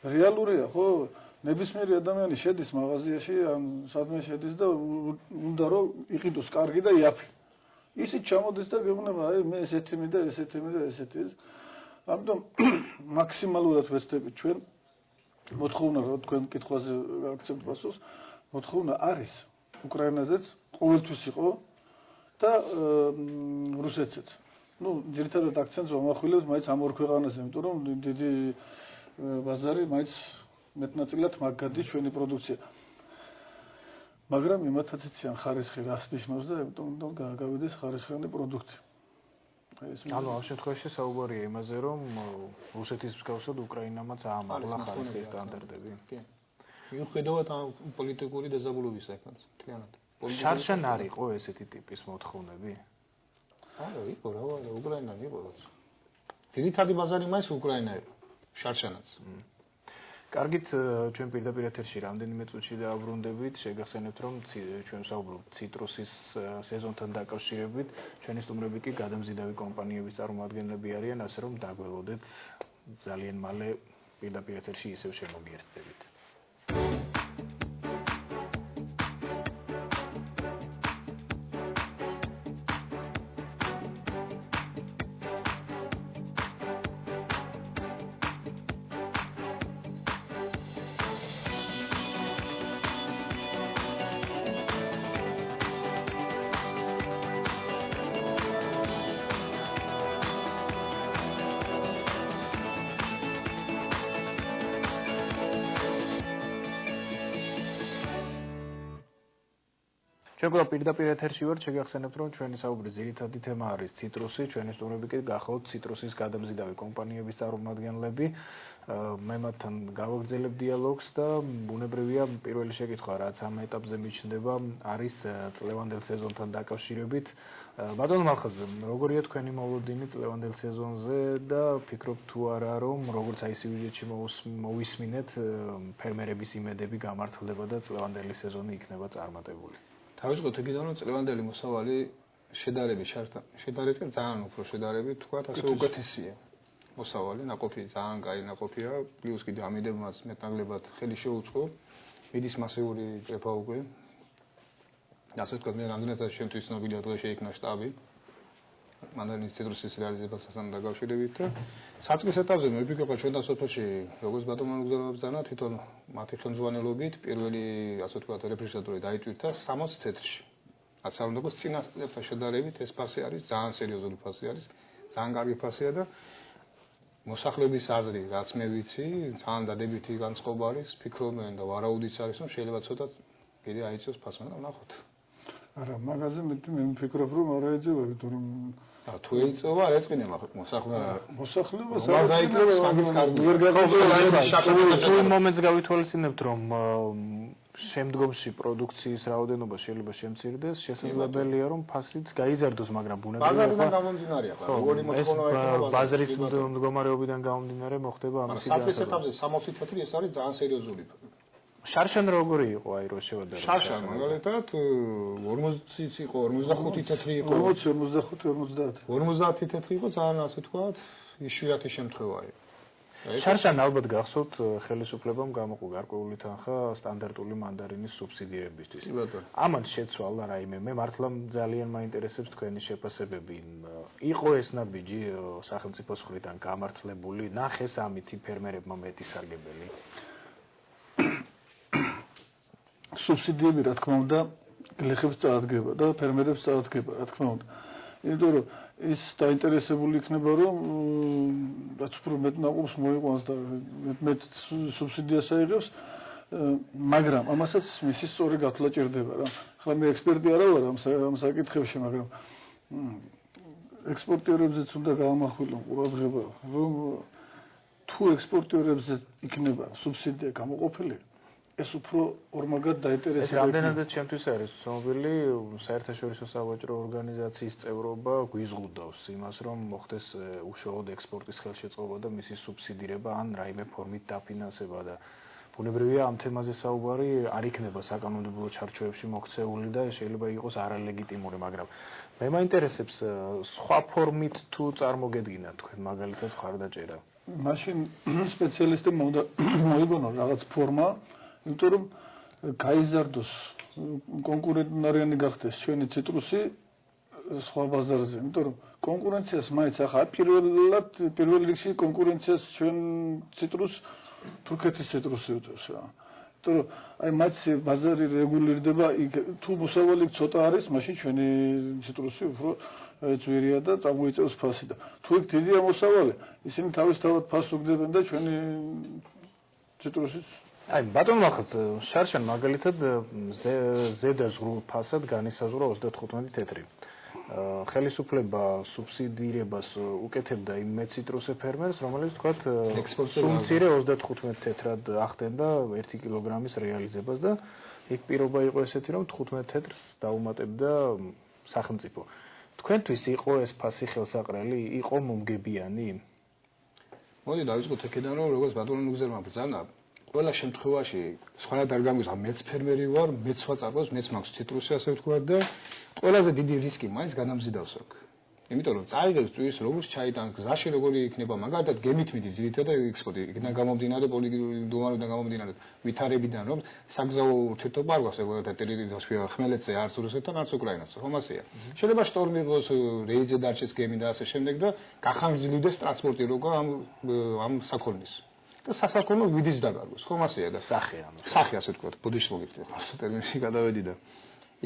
[SPEAKER 8] რეალურია, ხო? ნებისმიერი ადამიანი შედის მაღაზიაში, ან სადმე შედის და უნდა რომ იყიდოს კარგი და იაფი. ისიც ჩამოდის და გეუბნება, აი მე ესეთი მინდა, ესეთი მინდა, ესეთი. ამიტომ მაქსიმალურად ვეცდებით ჩვენ მოთხოვნა რა თქვენ კითხვაზე აქცენტ პასუხს, მოთხოვნა არის უკრაინაზეც ყოველთვის იყო და რუსეთზეც. ნუ ძირითადად აქცენტს ვამახვილებთ მაინც ამ ორ ქვეყანაზე, იმიტომ რომ დიდი ბაზარი მაინც მეტნაწილად მაგ გადის ჩვენი პროდუქცია. მაგრამ იმათაც იციან ხარისხი რას ნიშნავს და ამიტომ უნდა გავიდეს ხარისხიანი პროდუქტი.
[SPEAKER 1] ანუ ამ შემთხვევაში საუბარია იმაზე, რომ რუსეთის მსგავსად უკრაინამაც აამაღლა ხარისხის სტანდარტები.
[SPEAKER 9] კი. მიუხედავად ამ პოლიტიკური დაზაბულობისა იქაც, მთლიანად.
[SPEAKER 1] შარშან არ იყო ესეთი ტიპის მოთხოვნები?
[SPEAKER 9] არა, იყო რა, უკრაინა იყო. ძირითადი ბაზარი მაინც უკრაინა იყო, შარშანაც.
[SPEAKER 1] კარგით, ჩვენ პირდაპირ ეთერში რამდენიმე წუთში დააბრუნდებით, შეგახსენებთ, რომ ჩვენ ვსაუბრობთ ციტრუსის სეზონთან დაკავშირებით, ჩვენი სტუმრები კი გადამზიდავი კომპანიების წარმომადგენლები არიან, ასე რომ დაგველოდეთ ძალიან მალე პირდაპირ ეთერში ისევ შემოგიერთდებით. ჩვენ ყველა პირდაპირ ეთერში ვართ, შეგახსენებთ, რომ ჩვენი საუბრის ძირითადი თემა არის ციტრუსი, ჩვენი სტუმრები კი გახავთ ციტრუსის გადამზიდავი კომპანიების წარმომადგენლები. მე მათთან გავაგრძელებ დიალოგს და ბუნებრივია პირველი შეკითხვა, რაც ამ ეტაპზე მიჩნდება, არის წლევანდელ სეზონთან დაკავშირებით. ბატონო მალხაზი, როგორია თქვენი მოლოდინი წლევანდელ სეზონზე და ფიქრობთ თუ არა, რომ როგორც აი სიუჟეტში მოვისმინეთ, ფერმერების იმედები გამართლდება და წლევანდელი სეზონი იქნება წარმატებული?
[SPEAKER 9] თავისუფლად იქიდან რომ წლევანდელი მოსავალი შედარებით ძალიან უფრო შედარებით თქვა ასე უკეთესია მოსავალი ნაყოფი ძალიან კაი ნაყოფია პლუს კიდე ამიდებმაც მეტნაკლებად ხელი შეუწყო მიდის მასიური ჭრეფა უკვე ასე ვთქვათ მე რამდენადაც შემთთვის ცნობილია დღეს შეიქმნა შტაბი მანდარის ციტრუსის რეალიზებასთან დაკავშირებით და საწყის ეტაპზე მე ვფიქრობ ჩვენ და სოფელში როგორც ბატონმა მოგზაურობსანა თვითონ მათი ხელმძღვანელობით პირველი ასე ვთქვათ რეფრიჟერატორი დაიტვირთა 60 თეთრში. რაც არ უნდა იყოს წინასწრებთან შედარებით ეს ფასი არის ძალიან სერიოზული ფასი არის ძალიან კარგი ფასია და მოსახლეობის აზრი რაც მე ვიცი ძალიან დადებითი განწყობა არის ფიქრობენ და ვარაუდიც არის რომ შეიძლება ცოტა კიდე აიწოს ფასი მაგრამ ნახოთ.
[SPEAKER 8] არა მაგაზე მე ვფიქრობ რომ არ ეძება იმიტომ რომ
[SPEAKER 9] თუ ეწევა არ ეწყინება
[SPEAKER 8] მოსახლეობას
[SPEAKER 9] არ დაიკრება სამის კარგი ვერ გაგავსო
[SPEAKER 1] თუ მომენტს გავითვალისწინებთ რომ შემდგომში პროდუქციის რაოდენობა შეიძლება შემცირდეს შესაძლებელია რომ ფასიც გაიზარდოს მაგრამ ბუნებრივია
[SPEAKER 9] ბაზარიდან გამომდინარეა როგორი
[SPEAKER 1] მოთხოვნა ბაზრის მდგომარეობიდან გამომდინარე მოხდება ამისი
[SPEAKER 9] საწყის ეტაპზე 60 თეთრი ეს არის ძალიან სერიოზული
[SPEAKER 1] შარშან როგორი იყო აი რო შევადარებთ
[SPEAKER 9] შარშან მაგალითად 40-იც იყო 45 თეთრი იყო
[SPEAKER 8] 40 45 50
[SPEAKER 9] 50 თეთრი იყო ძალიან ასე თქვა იშვიათი შემთხვევა იყო
[SPEAKER 1] შარშან ალბათ გახსოვთ ხელისუფლებამ გამოყო გარკვეული თანხა სტანდარტული მანდარინის სუბსიდირებისთვის. ამან შეცვალა რაიმე, მე მართლა ძალიან მაინტერესებს თქვენი შეფასებები. იყო ეს ნაბიჯი სახელმწიფოს მხრიდან გამართლებული, ნახეს ამითი ფერმერებმა მეტი სარგებელი.
[SPEAKER 8] სუბსიდიები რა თქმა უნდა გლეხებს წაადგება და ფერმერებს წაადგება რა თქმა უნდა. იმიტომ რომ ის დაინტერესებული იქნება რომ რაც უფრო მეტ ნაყოფს მოიყვანს და მეტ სუბსიდიას აიღებს, მაგრამ ამასაც მისი სწორი გათვლა ჭირდება რა. ახლა მე ექსპერტი არა ვარ ამ საკითხებში, მაგრამ ექსპორტიორებზეც უნდა გაამახვილონ ყურადღება, რომ თუ ექსპორტიორებზე იქნება სუბსიდია გამოყოფილი, ეს უფრო ორმაგად დაინტერესება.
[SPEAKER 1] ეს რამდენადაც ჩემთვის არის ცნობილი, საერთაშორისო სავაჭრო ორგანიზაციის წევრობა გვიზღუდავს იმას, რომ მოხდეს უშუალოდ ექსპორტის ხელშეწყობა და მისი სუბსიდირება ან რაიმე ფორმით დაფინანსება და ბუნებრივია ამ თემაზე საუბარი არ იქნება საკანონმდებლო ჩარჩოებში მოქცეული და შეიძლება იყოს არალეგიტიმური, მაგრამ მე მაინტერესებს სხვა ფორმით თუ წარმოგედგინათ თქვენ მაგალითად მხარდაჭერა.
[SPEAKER 8] მაშინ სპეციალისტებმა უნდა მოიგონონ რაღაც ფორმა, იმიტომ რომ გაიზარდოს კონკურენტუნარიანი გახდეს ჩვენი ციტრუსი სხვა ბაზარზე, იმიტომ რომ კონკურენციას მაინც ახლა პირველ რიგში კონკურენციას ჩვენ ციტრუს თურქეთის ციტრუსი უწევს რა. იმიტომ რომ აი მათ ბაზარი რეგულირდება, თუ მოსავალი ცოტა არის, მაშინ ჩვენი ციტრუსი უფრო ძვირია და წამოიწევს ფასი და თუ იქ დიდია მოსავალი, ისინი თავისთავად ფასს უგდებენ და ჩვენი ციტრუსის
[SPEAKER 1] აი ბატონო ახლა შარშან მაგალითად ზედა ზღვრულ ფასად განისაზღვრა 35 თეთრი. ხელისუფლება სუბსიდირებას უკეთებდა იმ მეციტრუსე ფერმერს, რომელიც თქვათ სუმცირე 35 თეთრად ახდენდა 1 კილოგრამის რეალიზებას და იქ პირობა იყო ესეთი, რომ 15 თეთრს დაუმატებდა სახელმწიფო. თქვენთვის იყო ეს ფასი ხელსაყრელი, იყო მომგებიანი?
[SPEAKER 9] მოდი დავიწყოთ აქედან, რომ როგორც ბატონო ნუგზერმა ბრძანა, ყველა შემთხვევაში სხვანაირად არ გამიგზავნა, მეც ფერმერი ვარ, მეც ვაწარმოებს, მეც მაქვს ციტრუსი ასე ვთქვათ და ყველაზე დიდი რისკი მაინც განამზიდავს აქ. იმიტომ რომ წაიღებს წვირის როგორც ჩაიტან გზაში როგორი იქნება, მაგალითად გემით მიდის ძირითადად ექსპორტი, იქიდან გამომდინარე პოლიგონიდან გამომდინარე ვითარებიდან რომ საგზაო ურთიერთობა არ გვაქვს ეგრეთ ტერიტორიებში ხმელეთზე არც რუსეთთან არც უკრაინასთან, ხომ ასეა. შეიძლება შტორმი იყოს რეიძე დარჩეს გემი და ასე შემდეგ და გახანგრძლივდეს ტრანსპორტი როგორ ამ საქონლის. და სასაქონლო ვიდის დაგარგოს, ხომ ასეა და სახე ასე ვთქვათ, ბუდიშლოგით ასე ტერმინში გადავედი და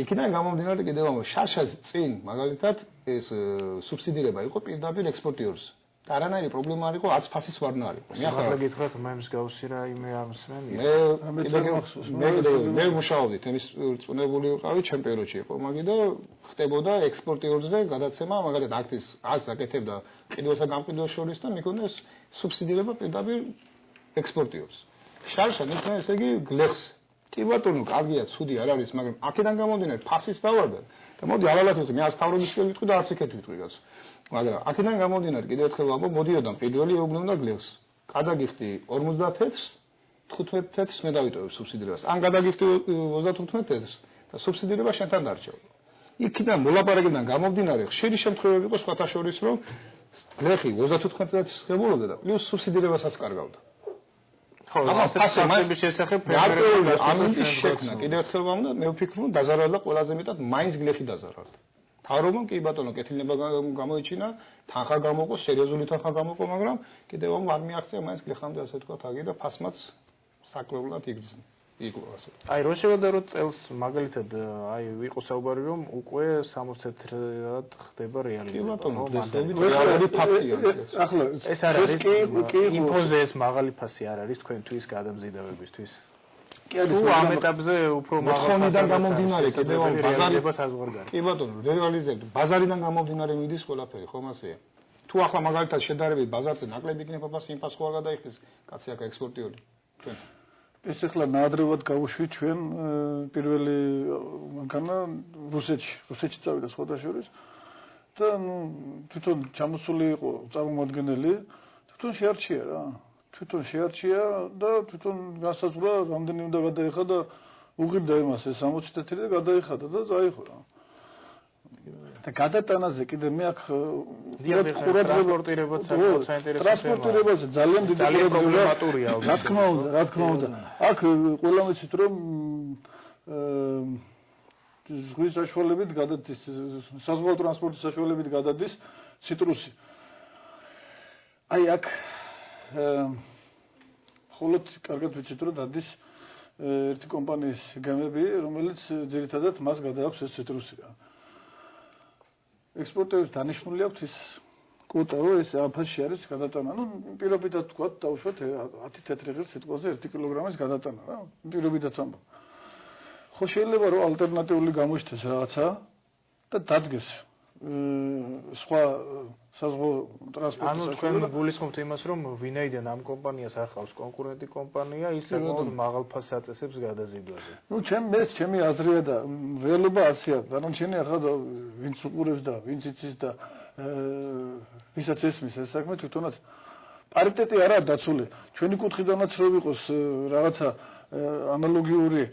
[SPEAKER 9] იქიდან გამომდინარე კიდევ ამ შარშას წინ მაგალითად ეს სუბსიდირება იყო პირდაპირ ექსპორტიორს. და არანაირი პრობლემა არ იყო, არც ფასის ვარნა არ იყო.
[SPEAKER 1] მე ახლა გითხრათ, მე მსგავსი რაიმე ამსმენია.
[SPEAKER 9] მე მუშაობდი, თემის რწმუნებული ვიყავი, ჩემპიონატში იყო მაგი და ხდებოდა ექსპორტიორზე გადაცემა, მაგალითად აქტის აკეთებდა კიდევსა გამყიდველს შორის და მიქონდა სუბსიდირება პირდაპირ ექსპორტიორს. შარშან იქნა ესე იგი გლეხს. კი ბატონო, კარგია, ცუდი არ არის, მაგრამ აქედან გამომდინარე ფასის დავარდა. და მოდი ალალათით მე არც თავრობის შევ ვიტყვი და არც იქეთ ვიტყვი გას. მაგრამ აქედან გამომდინარე კიდევ ერთხელ ვამბობ, მოდიოდან პირველი ეუბნებოდა გლეხს. გადაგიხდი 50 თეთრს, 15 თეთრს მე დავიტოვებ სუბსიდირებას. ან გადაგიხდი 35 თეთრს და სუბსიდირება შენთან დარჩევ. იქიდან მოლაპარაკებიდან გამომდინარე, ხშირი შემთხვევები იყო სხვათა შორის, რომ გლეხი 35 თეთრს ღებულობდა და პლუს სუბსიდირებასაც კარგავდა.
[SPEAKER 1] ამას ფასების შესახებ ფერმერები
[SPEAKER 9] ამის შექმნა კიდევ ერთხელ ვამბობ, მე ვფიქრობ, რომ დაზარალდა ყველაზე მეტად მაინც გლეხი დაზარალდა. თავრობამ კი ბატონო, კეთილება გამოიჩინა, თანხა გამოყო, სერიოზული თანხა გამოყო, მაგრამ კიდევ არ მიაღწია მაინც გლეხამდე ასე ვთქვათ, აგი და ფასმაც საკლებლად იგრძნო. იყო ასე.
[SPEAKER 1] აი რო შევადარო წელს მაგალითად აი იყო საუბარი რომ უკვე 60 თეთრად ხდება რეალიზება.
[SPEAKER 9] კი ბატონო, ეს ფაქტია.
[SPEAKER 1] ახლა ეს არ არის იმპოზე ეს მაღალი ფასი არ არის თქვენთვის გადამზიდავებისთვის.
[SPEAKER 8] კი არის,
[SPEAKER 1] თუ ამ ეტაპზე უფრო
[SPEAKER 9] მოთხოვნიდან გამომდინარე კიდევ ბაზარებას საზღვარგარი. კი ბატონო, რეალიზებთ. ბაზარიდან გამომდინარე მიდის ყველაფერი, ხომ ასეა? თუ ახლა მაგალითად შედარებით ბაზარზე ნაკლები იქნება ფასი, იმ ფასს ხო არ გადაიხდეს კაცი აქ ექსპორტიორი. ჩვენ
[SPEAKER 8] ეს ახლა ნაადრევად გავუშვით ჩვენ პირველი მანქანა რუსეთში წავიდა სხვადასხვა და თვითონ ჩამოსული იყო წარმომადგენელი, თვითონ შეარჩია რა. თვითონ შეარჩია და თვითონ გასაზღვრა რამდენი უნდა გადაიხა და უღირდა იმას ეს 60 თეთრი და გადაიხადა და წაიხო რა. და გადატანაზე კიდე მე აქ
[SPEAKER 1] ტრანსპორტირებაც
[SPEAKER 8] ტრანსპორტირებაზე ძალიან დიდი
[SPEAKER 1] პრობლემატურია.
[SPEAKER 8] რა თქმა უნდა. აქ ყველა მეცით რომ ზღვის საშუალებით გადადის საზღვაო ტრანსპორტის საშუალებით გადადის ციტრუსი. აი აქ ხოლოდ კარგად ვიცით რომ დადის ერთი კომპანიის გემები, რომელიც ძირითადად მას გადააქვს ეს ციტრუსი. ექსპორტერებს დანიშნული აქვს ის კვოტა, რომ ეს აფაში არის გადატანა. ნუ პირობითად თქვა, დავუშვათ 10 თეთრი ღირს სიტყვაზე 1 კილოგრამის გადატანა, რა. პირობითად ამბობ. ხო შეიძლება რომ ალტერნატიული გამოჩნდეს რაღაცა და დადგეს სხვა საზღვაო ტრანსპორტის
[SPEAKER 1] ანუ თქვენ გულისხმობთ იმას, რომ ვინაიდან ამ კომპანიას ახავს კონკურენტი კომპანია, ის საკმაოდ მაღალ ფასს აწესებს გადაზიდვაზე.
[SPEAKER 8] ნუ ჩემი აზრია და რეალობა ასეა. დანარჩენი ახლა ვინც უყურებს და ვინც იცის და ვისაც ესმის ეს საქმე თვითონაც პარიტეტი არაა დაცული. ჩვენი კუთხიდანაც რო ვიყოს რაღაცა ანალოგიური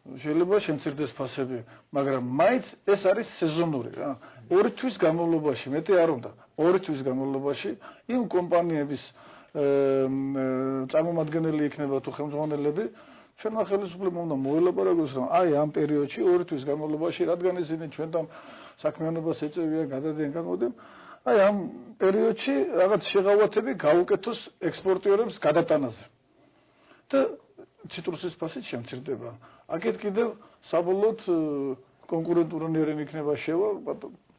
[SPEAKER 8] შეიძლება შემცირდეს ფასები, მაგრამ მაინც ეს არის სეზონური რა. 2 თვის განმავლობაში, მეტი არ უნდა, 2 თვის განმავლობაში იმ კომპანიების წარმომადგენელი იქნება თუ ხელმძღვანელები, ჩვენმა ხელისუფლებამ უნდა მოელაპარაკოს, რომ აი ამ პერიოდში 2 თვის განმავლობაში, რადგან ისინი ჩვენთან საქმიანობას ეწევიან, გადადიან გამოდენ, აი ამ პერიოდში რაღაც შეღავათები გაუკეთოს ექსპორტიორებს გადატანაზე. და ციტრუსის ფასი შემცირდება. აქეთ კიდევ საბოლოოდ კონკურენტურნიერი იქნება შევა,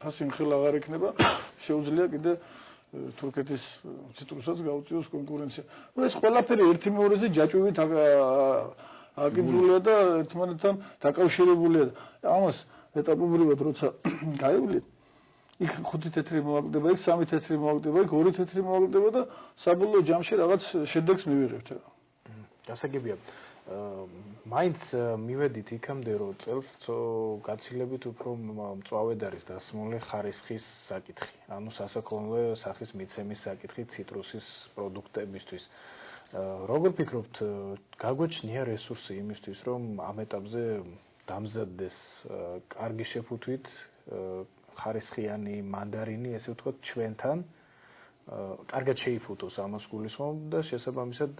[SPEAKER 8] ფასი მხილ აღარ იქნება, შეუძლია კიდე თურქეთის ციტრუსაც გაუწიოს კონკურენცია. ნუ ეს ყველაფერი ერთი მეორეზე ჯაჭვივით აკიდულია და ერთმანეთთან დაკავშირებულია. ამას ეტაპობრივად როცა გაივლით, იქ 5 თეთრი მოაგდება, იქ 3 თეთრი მოაგდება, იქ 2 თეთრი მოაგდება და საბოლოო ჯამში რაღაც შედეგს მივიღებთ.
[SPEAKER 1] გასაგებია. მაინც მივედით იქამდე, რომ წელს გაცილებით უფრო მწვავედ არის დასმული ხარისხის საკითხი. ანუ სასაქონლო სახის მიცემის საკითხი ციტრუსის პროდუქტებისთვის. როგორ ფიქრობთ, გაგვეჩნია რესურსი იმისთვის, რომ ამ ეტაპზე დამზადდეს კარგი შეფუთვით ხარისხიანი მანდარინი, ესე ვთქვათ, ჩვენთან კარგად შეიფუთოს ამას გულისხმობ და შესაბამისად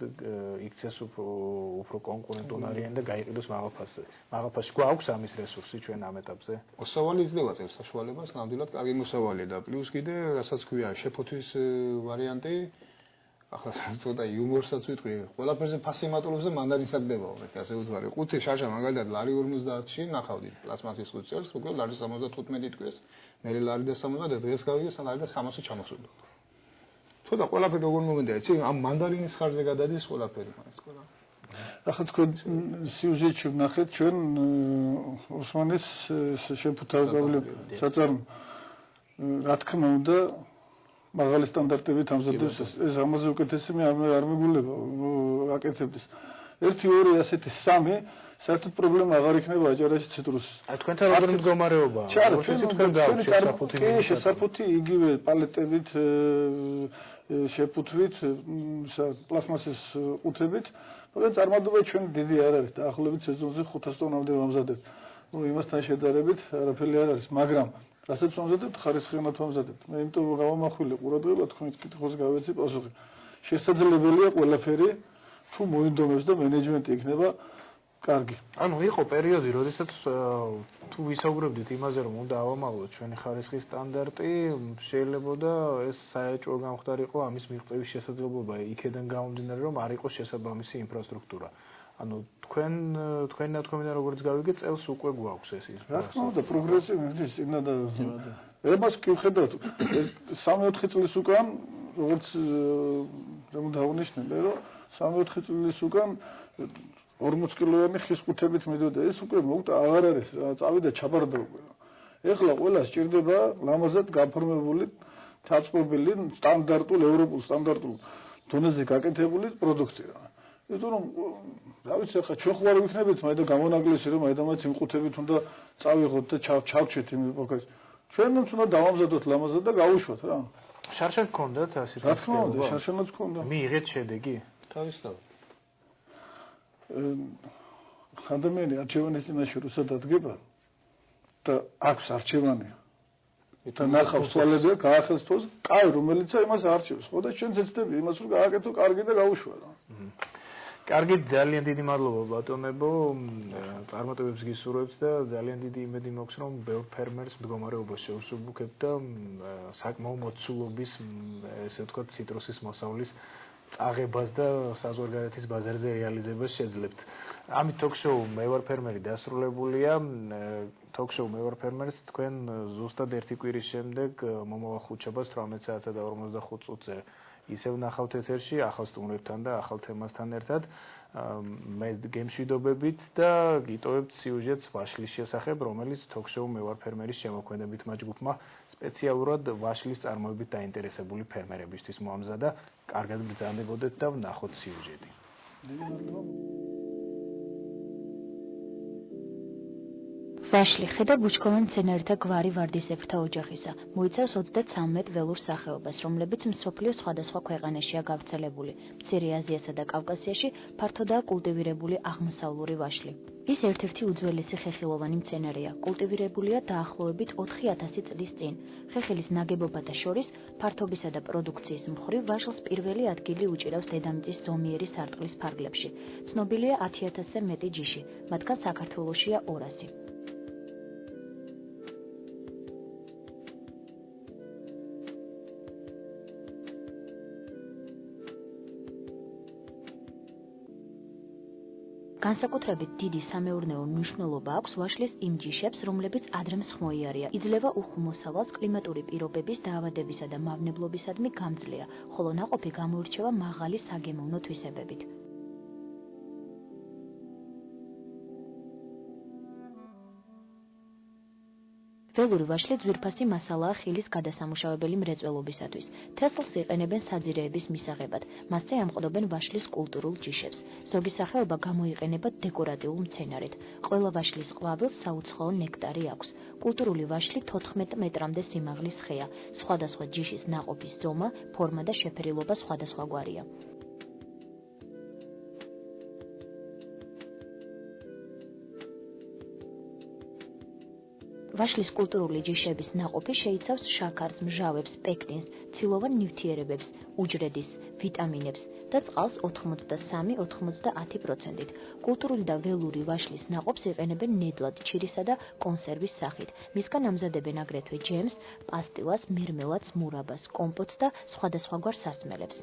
[SPEAKER 1] იქცეს უფრო კონკურენტუნარიანი და გაიყიდოს მაღალ ფასზე. მაღალ ფასში გვაქვს ამის რესურსი ჩვენ ამ ეტაპზე?
[SPEAKER 9] მოსავალი იძლევა წელს საშუალებას, ნამდვილად კარგი მოსავალია და პლუს კიდე რასაც ქვია შეფოთვის ვარიანტი, ახლა ცოტა იუმორსაც ვიტყვი, ყველაფერზე ფასი მატულობს და მანდარინს აკდებაო, ასე ვთქვი. 5 შარშა მაგალითად ლარი 50-ში ნახავდი პლასმასის 5 წელს, უკვე ლარი 75 თქვეს, მე ლარი და 70 დღეს გავიგე, ლარი და 300 ჩამოსულო. თუდა ყველაფერი როგორ მომენტია, იცი, ამ მანდარინის ხარჯზე გადადის ყველაფერი მაინც ყველა.
[SPEAKER 8] ახლა თქვენ სიუჟეტში ვნახეთ ჩვენ ოსმანის შეფუთავებული საწარმო. რა თქმა უნდა, მაღალი სტანდარტებით ამზადებს ეს ამაზე უკეთესი მე არ მეგულება აკეთებდეს. 1, 2, ასეთი 3 საერთოდ პრობლემა აღარ იქნება აჭარაში ციტრუსის.
[SPEAKER 1] აი თქვენთან როგორ მდგომარეობაა? თქვენ დაუშვით საფუთი.
[SPEAKER 8] კი, შესაფუთი იგივე პალეტებით შეფუთვით, პლასმასის ყუთებით, მაგრამ წარმატება ჩვენ დიდი არ არის. დაახლოებით სეზონზე 500 ტონამდე ვამზადებთ. ნუ იმასთან შედარებით არაფერი არ არის, მაგრამ რასაც ვამზადებთ, ხარისხიანად ვამზადებთ. მე იმიტომ გავამახვილე ყურადღება თქვენს კითხვას გავეცი პასუხი. შესაძლებელია ყველაფერი თუ მოინდომებს და მენეჯმენტი იქნება კარგი.
[SPEAKER 1] ანუ იყო პერიოდი, როდესაც თუ ვისაუბრებდით იმაზე, რომ უნდა ავამაღლოთ ჩვენი ხარისხის სტანდარტი, შეიძლება და ეს საეჭვო გამხდარიყო ამის მიღწევის შესაძლებლობა იქედან გამომდინარე, რომ არ იყოს შესაბამისი ინფრასტრუქტურა. ანუ თქვენი ნათქვამიდან როგორც გავიგე, წელს უკვე გვაქვს ეს ის.
[SPEAKER 8] რა თქმა უნდა, პროგრესი მიდის წინა და ემას კი ვხედავთ 3-4 წლის უკან, როგორც დავუნიშნე, რომ 3-4 წლის უკან 40 კილოიანი ხის ყუთებით მიდოდა, ეს უკვე მოკტა აღარ არის, წავიდა ჩაბარდა უკვე. ეხლა ყველა სჭირდება ლამაზად გაფორმებული, დაწყობილი, სტანდარტულ ევროპულ სტანდარტულ დონეზე გაკეთებული პროდუქტი რა. იმიტომ რომ რა ვიცი, ახლა ჩვენ ხო არ ვიქნებით, მაგრამ გამონაკლისი რომ აიდამაც იმ ყუთებით უნდა წავიღოთ და ჩავჩეთ იმ ეპოქაში. ჩვენც უნდა დავამზადოთ ლამაზად და გავუშვათ რა.
[SPEAKER 1] შარშან გქონდათ ასე?
[SPEAKER 8] რა თქმა უნდა, შარშანაც გქონდა.
[SPEAKER 1] მიიღეთ შედეგი?
[SPEAKER 9] თავისთავად.
[SPEAKER 8] ადამიანი არჩევანის წინაშე რუსად ადგება და აქვს არჩევანი და ნახავს სვალებია გაახელს თოს კაი რომელიცაა იმას არჩევს ხო და ჩვენც ეცდები იმას რომ გააკეთო კარგი და გაუშვა რა
[SPEAKER 1] კარგი ძალიან დიდი მადლობა ბატონებო წარმატებებს გისურვებთ და ძალიან დიდი იმედი მაქვს რომ ბევრ ფერმერს მდგომარეობა შეუსუბუქებთ და საკმაო მოცულობის ესე ვთქვათ ციტრუსის მოსავლის წაღებას და საზღვარგარეთის ბაზარზე რეალიზებას შეძლებთ. ამით ток-შოუ მე ვარ ფერმერი დასრულებულია. ток-შოუ მე ვარ ფერმერს თქვენ ზუსტად ერთი კვირის შემდეგ მომავალ ხუთშაბათს 18 საათსა და 45 წუთზე ისევ ნახავთ ეთერში ახალ სტუმრებთან და ახალ თემასთან ერთად. მე გემშვიდობებით და გიტოვებთ სიუჟეტს ვაშლის შესახებ, რომელიც ток-შოუ მე ვარ ფერმერის შემოქმედებით მაჯგუფმა სპეციალურად ვაშლის წარმოებით დაინტერესებული ფერმერებისთვის მოამზადა. კარგად ბრძანდებოდეთ და ვნახოთ სიუჟეტი.
[SPEAKER 2] ვაშლი ხედა ბუჩქოვან მცენარეთა გვარი ვარდისებრთა ოჯახისა. მოიცავს 33 ველურ სახეობას, რომლებიც მსოფლიოს სხვადასხვა ქვეყანაშია გავრცელებული. მცირე აზიასა და კავკასიაში ფართოდაა კულტივირებული აღმოსავლური ვაშლი. ის ერთ-ერთი უძველესი ხეხილოვანი მცენარეა. კულტივირებულია დაახლოებით 4000 წლის წინ. ხეხილის ნაგებობათა შორის ფართობისა და პროდუქციის მხრივ ვაშლს პირველი ადგილი უჭირავს დედამიწის ზომიერი სარტყლის ფარგლებში. ცნობილია 10000-ზე მეტი ჯიში, მათგან საქართველოშია 200. განსაკუთრებით დიდი სამეურნეო მნიშვნელობა აქვს ვაშლის იმ ჯიშებს, რომლებიც ადრე მსხმოიარია. იძლევა უხუმოსავალს კლიმატური პირობების დაავადებისა და მავნებლობისადმი გამძლეა, ხოლო ნაყოფი გამოირჩევა მაღალი საგემოვნო თვისებებით. ველური ვაშლი ძვირფასი მასალაა ხილის გადასამუშავებელი მრეწველობისათვის. თესლს იყენებენ საძირეების მისაღებად. მასზე ამყობენ ვაშლის კულტურულ ჯიშებს. ზოგი სახეობა გამოიყენება დეკორატიულ მცენარედ. ყველა ვაშლის ყვავილს საუცხოო ნექტარი აქვს. კულტურული ვაშლი 14 მეტრამდე სიმაღლის ხეა. სხვადასხვა ჯიშის ნაყოფის ზომა, ფორმა და შეფერილობა სხვადასხვაგვარია. ვაშლის კულტურული ჯიშების ნაყოფი შეიცავს შაქარს, მჟავებს, პექტინს, ცილოვან ნივთიერებებს, უჯრედის, ვიტამინებს და წყალს 83-90%-ით. კულტურული და ველური ვაშლის ნაყოფს იყენებენ ნედლად, ჩირისა და კონსერვის სახით. მისგან ამზადებენ აგრეთვე ჯემს, პასტილას, მერმელადს, მურაბას, კომპოტს და სხვადასხვაგვარ სასმელებს.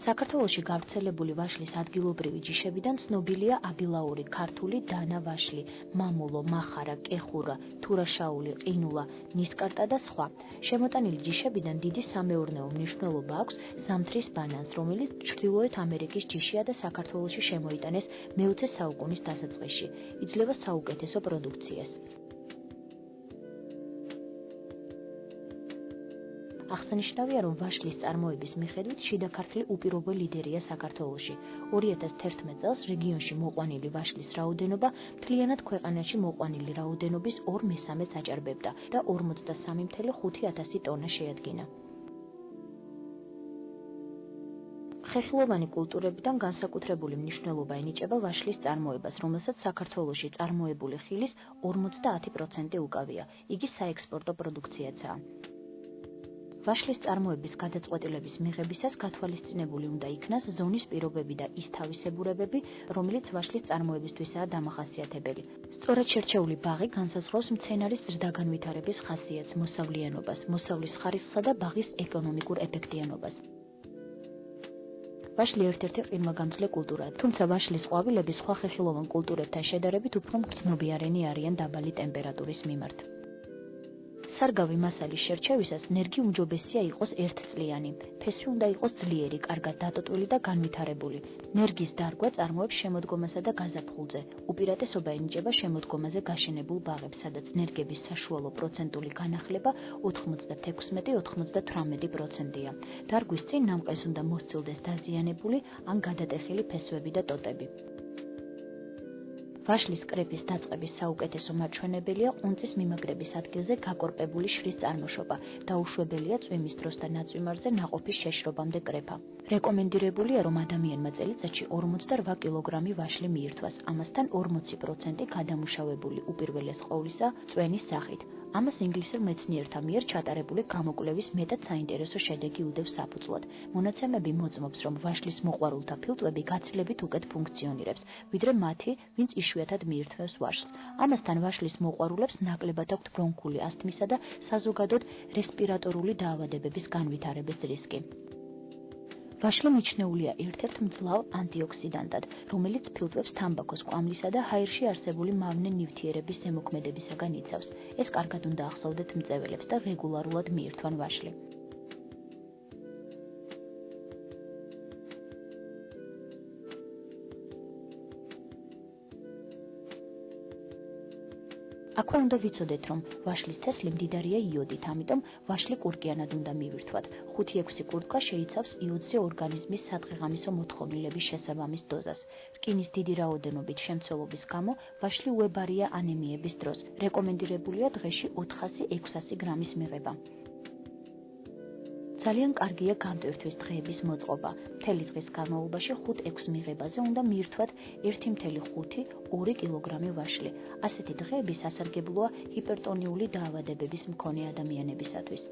[SPEAKER 2] საქართველოში გავრცელებული ვაშლის ადგილობრივი ჯიშებიდან ცნობილია აბილაური, ქართული დანა ვაშლი, მამულო, მახარა, კეხურა, თურაშაული, ყინულა, ნისკარტა და სხვა. შემოტანილი ჯიშებიდან დიდი სამეურნეო მნიშვნელობა აქვს ზამთრის ბანანს, რომელიც ჩრდილოეთ ამერიკის ჯიშია და საქართველოში შემოიტანეს მე-20 საუკუნის დასაწყისში. იძლევა საუკეთესო პროდუქციას. აღსანიშნავია, რომ ვაშლის წარმოების მიხედვით შიდა ქართლი უპირობო ლიდერია საქართველოში. 2011 წელს რეგიონში მოყვანილი ვაშლის რაოდენობა მთლიანად ქვეყანაში მოყვანილი რაოდენობის 2/3-ს აჭარბებდა და 43,500 ტონა შეადგინა. ხეხილოვანი კულტურებიდან განსაკუთრებული მნიშვნელობა ენიჭება ვაშლის წარმოებას, რომელსაც საქართველოში წარმოებული ხილის 50% უკავია. იგი საექსპორტო პროდუქციაცაა. ვაშლის წარმოების გადაწყვეტილების მიღებისას გათვალისწინებული უნდა იქნას ზონის პირობები და ის თავისებურებები, რომელიც ვაშლის წარმოებისთვისაა დამახასიათებელი. სწორად შერჩეული ბაღი განსაზღვრავს მცენარის ზრდაგანვითარების ხასიათს, მოსავლიანობას, მოსავლის ხარისხსა და ბაღის ეკონომიკურ ეფექტიანობას. ვაშლი ერთ-ერთი ყირმაგამძლე კულტურაა, თუმცა ვაშლის ყვავილები სხვა ხეხილოვან კულტურებთან შედარებით უფრო მგრძნობიარენი არიან დაბალი ტემპერატურის მიმართ. სარგავი მასალის შერჩევისას ნერგი უმჯობესია იყოს ერთწლიანი. ფესვი უნდა იყოს ძლიერი, კარგად დატოტვილი და განვითარებული. ნერგის დარგვა წარმოებს შემოდგომასა და გაზაფხულზე. უპირატესობა ენიჭება შემოდგომაზე გაშენებულ ბაღებს, სადაც ნერგების საშუალო პროცენტული განახლება 96-98%-ია. დარგვის წინ ნამყენს უნდა მოსცილდეს დაზიანებული ან გადატეხილი ფესვები და ტოტები. ვაშლის კრეფის დაწყების საუკეთესო მაჩვენებელია ყუნწის მიმაგრების ადგილზე გაკორპებული შრის წარმოშობა. დაუშვებელია წვიმის დროს და ნაწვიმარზე ნაყოფის შეშრობამდე კრეფა. რეკომენდირებულია, რომ ადამიანმა წელიწადში 48 კილოგრამი ვაშლი მიირთვას, ამასთან 40% გადამუშავებული უპირველეს ყოვლისა წვენის სახით. ამას ინგლისელ მეცნიერთა მიერ ჩატარებული გამოკვლევის მეტად საინტერესო შედეგი უდევს საფუძვლად. მონაცემები მოწმობს, რომ ვაშლის მოყვარულთა ფილტვები გაცილებით უკეთ ფუნქციონირებს, ვიდრე მათი, ვინც იშვიათად მიირთმევს ვაშლს. ამასთან ვაშლის მოყვარულებს ნაკლებად აქვთ ბრონქული ასთმისა და საზოგადოდ რესპირატორული დაავადებების განვითარების რისკი. ვაშლი მიჩნეულია ერთ-ერთ მძლავრ ანტიოქსიდანტად, რომელიც ფილტვებს თამბაქოს კვამლისა და ჰაერში არსებული მავნე ნივთიერების ზემოქმედებისაგან იცავს. ეს კარგად უნდა ახსოვდეთ მწეველებს და რეგულარულად მიირთვან ვაშლი. აქვე უნდა ვიცოდეთ, რომ ვაშლის თესლი მდიდარია იოდით, ამიტომ ვაშლი კურკიანად უნდა მივირთვათ. 5-6 კურდღა შეიცავს იოდზე ორგანიზმის სადღეღამისო მოთხოვნილების შესაბამის დოზას. რკინის დიდი რაოდენობით შემცველობის გამო ვაშლი უებარია ანემიების დროს. რეკომენდირებულია დღეში 400-600 გრამის მიღება. ძალიან კარგია გამტვირთვის დღეების მოწყობა. მთელი დღის განმავლობაში 5-6 მიღებაზე უნდა მიირთვათ 1,5-2 კილოგრამი ვაშლი. ასეთი დღეები სასარგებლოა ჰიპერტონიული დაავადებების მქონე ადამიანებისათვის.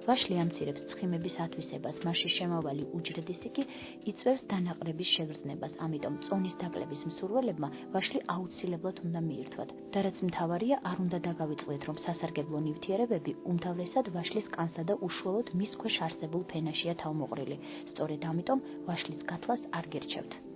[SPEAKER 2] ვაშლი ამცირებს ცხიმების ათვისებას, მასში შემავალი უჯრედის კი იწვევს დანაყრების შეგრძნებას, ამიტომ წონის დაკლების მსურველებმა ვაშლი აუცილებლად უნდა მიირთვათ. და რაც მთავარია, არ უნდა დაგავიწყდეთ, რომ სასარგებლო ნივთიერებები უმთავრესად ვაშლის კანსა და უშუალოდ მის ქვეშ არსებულ ფენაშია თავმოყრილი. სწორედ ამიტომ ვაშლის გათვლას არ გერჩევთ.